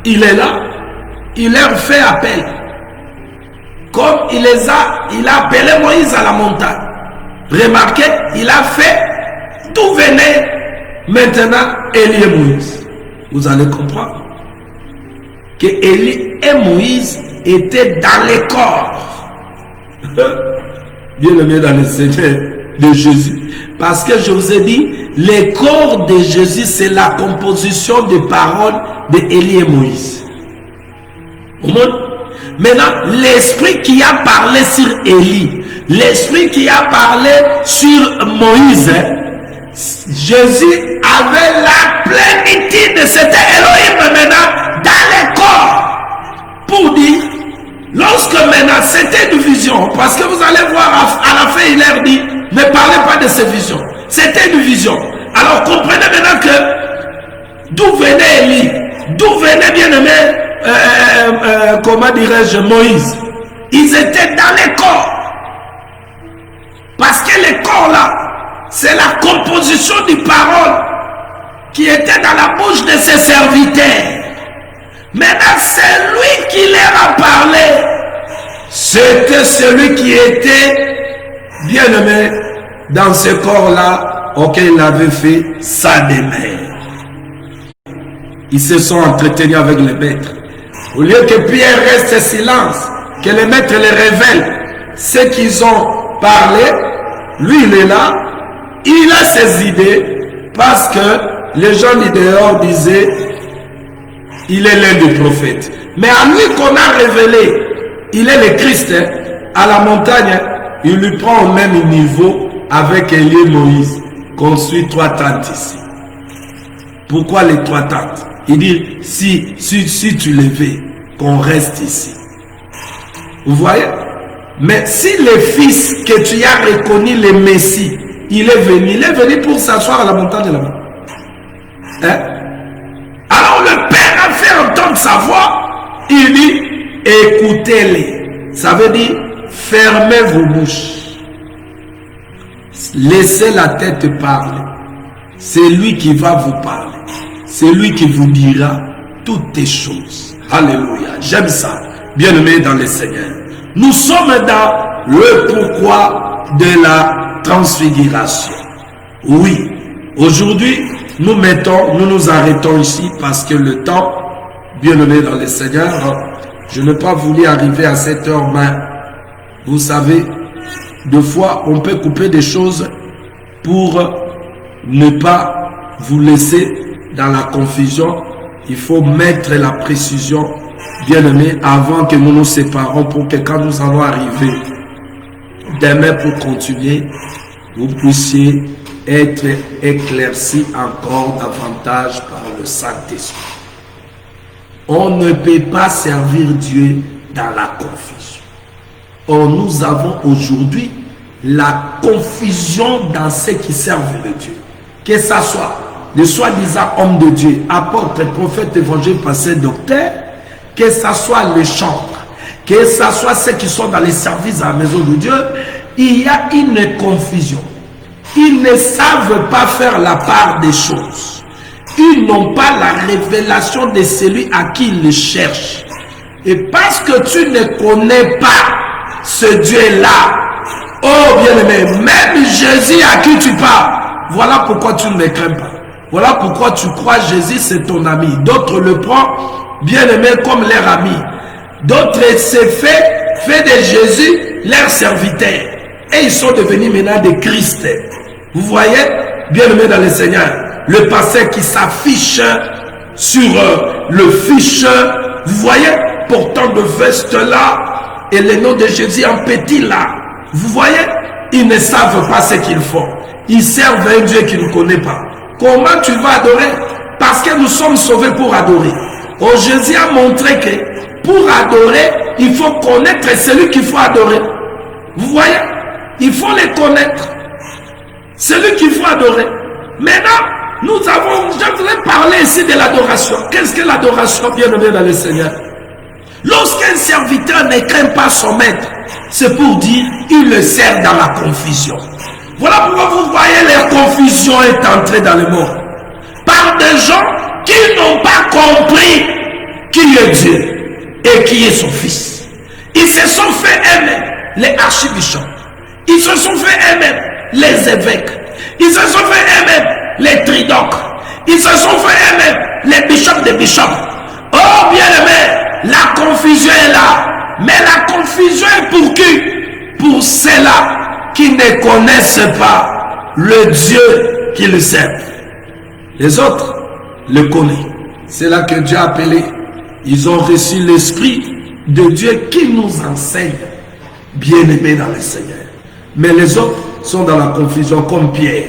il est là, il leur fait appel. Comme il a appelé Moïse à la montagne. Remarquez, il a fait d'où venait maintenant Élie et Moïse. Vous allez comprendre que Élie et Moïse étaient dans les corps. Bien aimé dans le Seigneur de Jésus. Parce que je vous ai dit, les corps de Jésus, c'est la composition des paroles d'Élie et Moïse. Au monde. Maintenant, l'esprit qui a parlé sur Élie, l'esprit qui a parlé sur Moïse, Jésus avait la plénitude de cet Elohim maintenant dans les corps. Pour dire, lorsque maintenant c'était une vision, parce que vous allez voir à la fin, il leur dit, ne parlez pas de ces visions. C'était une vision. Alors comprenez maintenant que d'où venait Élie, d'où venait bien aimé, comment dirais-je, Moïse. Ils étaient dans les corps. Parce que les corps là, c'est la composition des paroles qui était dans la bouche de ses serviteurs. Maintenant, c'est lui qui leur a parlé. C'était celui qui était bien aimé dans ce corps-là auquel il avait fait sa demeure. Ils se sont entretenus avec le maître. Au lieu que Pierre reste silence, que le maître les révèle ce qu'ils ont parlé, lui il est là, il a ses idées, parce que les gens du dehors disaient, il est l'un des prophètes. Mais à lui qu'on a révélé, il est le Christ, à la montagne, il lui prend au même niveau avec Élie et Moïse, construit 3 tentes ici. Pourquoi les 3 tentes? Il dit, si tu les veux, qu'on reste ici. Vous voyez? Mais si le fils que tu as reconnu, le Messie, il est venu pour s'asseoir à la montagne de là-bas. Hein? Alors le Père a fait entendre sa voix, il dit, écoutez-les. Ça veut dire, fermez vos bouches. Laissez la tête parler. C'est lui qui va vous parler. C'est lui qui vous dira toutes les choses. Alléluia. J'aime ça. Bien-aimé dans le Seigneur. Nous sommes dans le pourquoi de la transfiguration. Oui. Aujourd'hui, nous nous arrêtons ici parce que le temps, bien-aimé dans le Seigneur, je n'ai pas voulu arriver à cette heure, mais vous savez, des fois, on peut couper des choses pour ne pas vous laisser dans la confusion. Il faut mettre la précision, bien aimé, avant que nous nous séparons, pour que quand nous allons arriver demain pour continuer, vous puissiez être éclaircis encore davantage par le Saint-Esprit. On ne peut pas servir Dieu dans la confusion. Or, nous avons aujourd'hui la confusion dans ceux qui servent le Dieu. Que ce soit les soi-disant hommes de Dieu, apôtres, prophètes, évangélistes, pasteurs, docteurs, que ce soit les chantres, que ce soit ceux qui sont dans les services à la maison de Dieu, il y a une confusion. Ils ne savent pas faire la part des choses. Ils n'ont pas la révélation de celui à qui ils cherchent. Et parce que tu ne connais pas ce Dieu-là, oh bien-aimé, même Jésus à qui tu parles, voilà pourquoi tu ne le crains pas. Voilà pourquoi tu crois Jésus c'est ton ami. D'autres le prennent, bien-aimé, comme leur ami. D'autres se fait de Jésus leur serviteur. Et ils sont devenus maintenant des Christ. Vous voyez, bien-aimé dans le Seigneur, le pasteur qui s'affiche sur le fiche, vous voyez, portant de veste là, et le nom de Jésus en petit là. Vous voyez, ils ne savent pas ce qu'ils font. Ils servent un Dieu qu'ils ne connaissent pas. Comment tu vas adorer? Parce que nous sommes sauvés pour adorer. Oh, Jésus a montré que pour adorer, il faut connaître celui qu'il faut adorer. Vous voyez? Il faut les connaître. Celui qu'il faut adorer. Maintenant, je voudrais parler ici de l'adoration. Qu'est-ce que l'adoration, bien-aimé dans le Seigneur? Lorsqu'un serviteur ne craint pas son maître, c'est pour dire il le sert dans la confusion. Voilà pourquoi vous voyez la confusion est entrée dans le monde. Par des gens qui qui n'ont pas compris qui est Dieu et qui est son Fils. Ils se sont fait eux-mêmes les archibishops. Ils se sont fait eux-mêmes les évêques. Ils se sont fait eux-mêmes les tridoques. Ils se sont fait eux-mêmes les bishops des bishops. Oh bien-aimé, la confusion est là. Mais la confusion est pour qui? Pour ceux-là qui ne connaissent pas le Dieu qu'ils servent. Les autres le connaissent. C'est là que Dieu a appelé. Ils ont reçu l'Esprit de Dieu qui nous enseigne, bien-aimés dans le Seigneur. Mais les autres sont dans la confusion comme Pierre.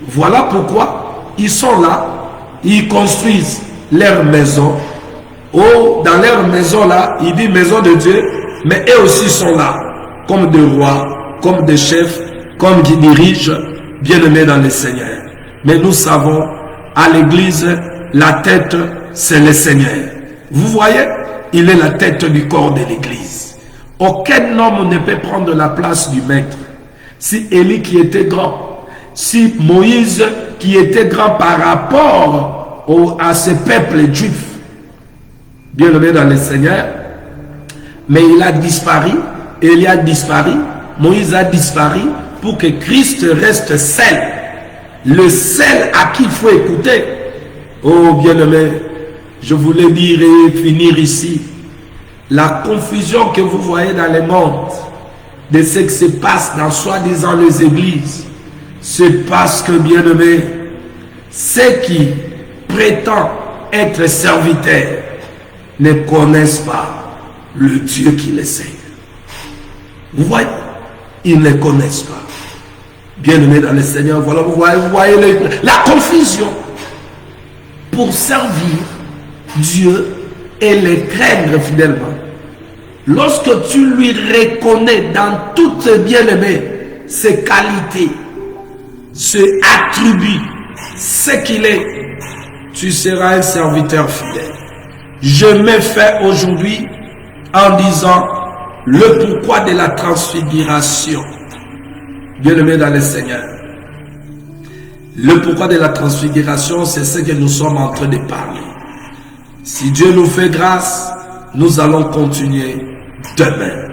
Voilà pourquoi ils sont là, ils construisent leur maison. Oh, dans leur maison là, il dit maison de Dieu, mais eux aussi sont là, comme des rois, comme des chefs, comme qui dirigent, bien-aimés dans le Seigneur. Mais nous savons, à l'église, la tête, c'est le Seigneur. Vous voyez, il est la tête du corps de l'église. Aucun homme ne peut prendre la place du maître. Si Élie qui était grand, si Moïse qui était grand par rapport à ce peuple juif, bien aimé dans le Seigneur, mais il a disparu, Élie a disparu, Moïse a disparu pour que Christ reste seul. Le seul à qui il faut écouter. Oh bien aimé, je voulais dire et finir ici. La confusion que vous voyez dans le monde de ce qui se passe dans soi-disant les églises, c'est parce que, bien aimé, ceux qui prétendent être serviteurs ne connaissent pas le Dieu qui les sert. Vous voyez, ils ne connaissent pas. Bien aimé dans le Seigneur, voilà, vous voyez la confusion. Pour servir Dieu et le craindre fidèlement, lorsque tu lui reconnais dans toutes bien-aimées ses qualités, ses attributs, ce qu'il est, tu seras un serviteur fidèle. Je me fais aujourd'hui en disant le pourquoi de la transfiguration. Bien-aimé dans le Seigneur, le pourquoi de la transfiguration, c'est ce que nous sommes en train de parler. Si Dieu nous fait grâce, nous allons continuer demain,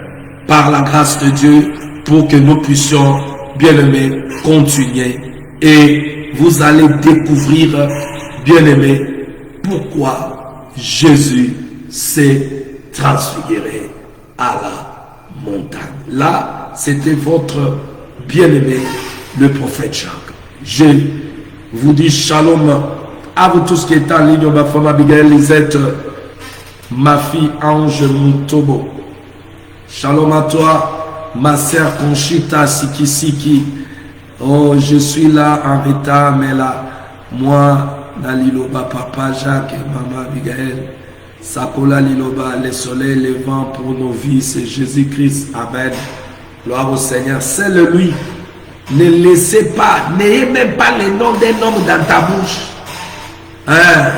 par la grâce de Dieu, pour que nous puissions, bien-aimés, continuer. Et vous allez découvrir, bien-aimés, pourquoi Jésus s'est transfiguré à la montagne. Là, c'était votre bien-aimé, le prophète Jacques. Je vous dis shalom à vous tous qui êtes en ligne, ma femme Abigail Lisette, ma fille Ange Mutobo. Shalom à toi, ma sœur Conchita Sikisiki. Oh, je suis là en retard, mais là, moi, dans l'Iloba, papa Jacques et maman Abigail, Sakola l'Iloba, le soleil, le vent pour nos vies, c'est Jésus-Christ. Amen. Gloire au Seigneur, c'est lui. Ne laissez pas, n'ayez même pas le nom d'un homme dans ta bouche. Hein?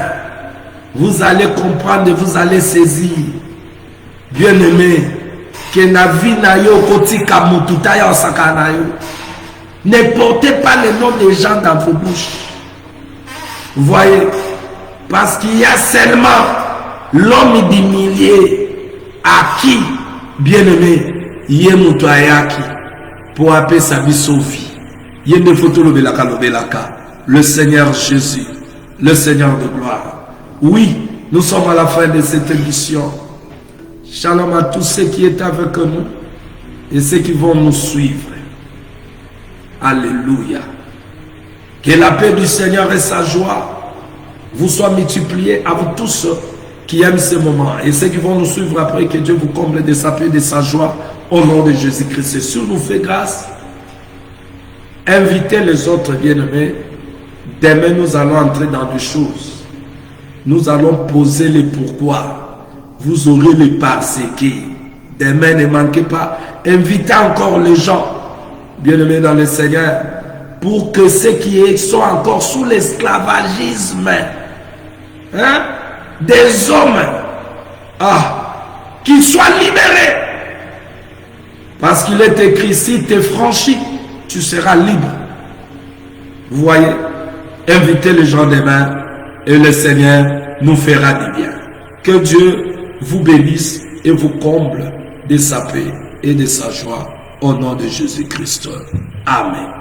Vous allez comprendre, vous allez saisir. Bien-aimé, que na vie na yo koti kamututa ya osaka na yo. Ne portez pas le nom des gens dans vos bouches. Vous voyez? Parce qu'il y a seulement l'homme du millier à qui, bien-aimé, Yemutoyaki, pour appeler sa vie sauvie. Yende photo le belaka. Le Seigneur Jésus, le Seigneur de gloire. Oui, nous sommes à la fin de cette émission. Shalom à tous ceux qui étaient avec nous et ceux qui vont nous suivre. Alléluia. Que la paix du Seigneur et sa joie vous soient multipliées à vous tous qui aiment ce moment. Et ceux qui vont nous suivre après, que Dieu vous comble de sa paix et de sa joie au nom de Jésus-Christ. Et si nous fait grâce, invitez les autres bien-aimés. Demain, nous allons entrer dans des choses. Nous allons poser les pourquoi. Vous aurez les parce que. Demain, ne manquez pas. Invitez encore les gens, bien-aimés dans le Seigneur, pour que ceux qui sont encore sous l'esclavagisme, hein, des hommes, qu'ils soient libérés. Parce qu'il est écrit, si tu es franchi, tu seras libre. Vous voyez, invitez les gens demain et le Seigneur nous fera du bien. Que Dieu vous bénisse et vous comble de sa paix et de sa joie au nom de Jésus-Christ. Amen.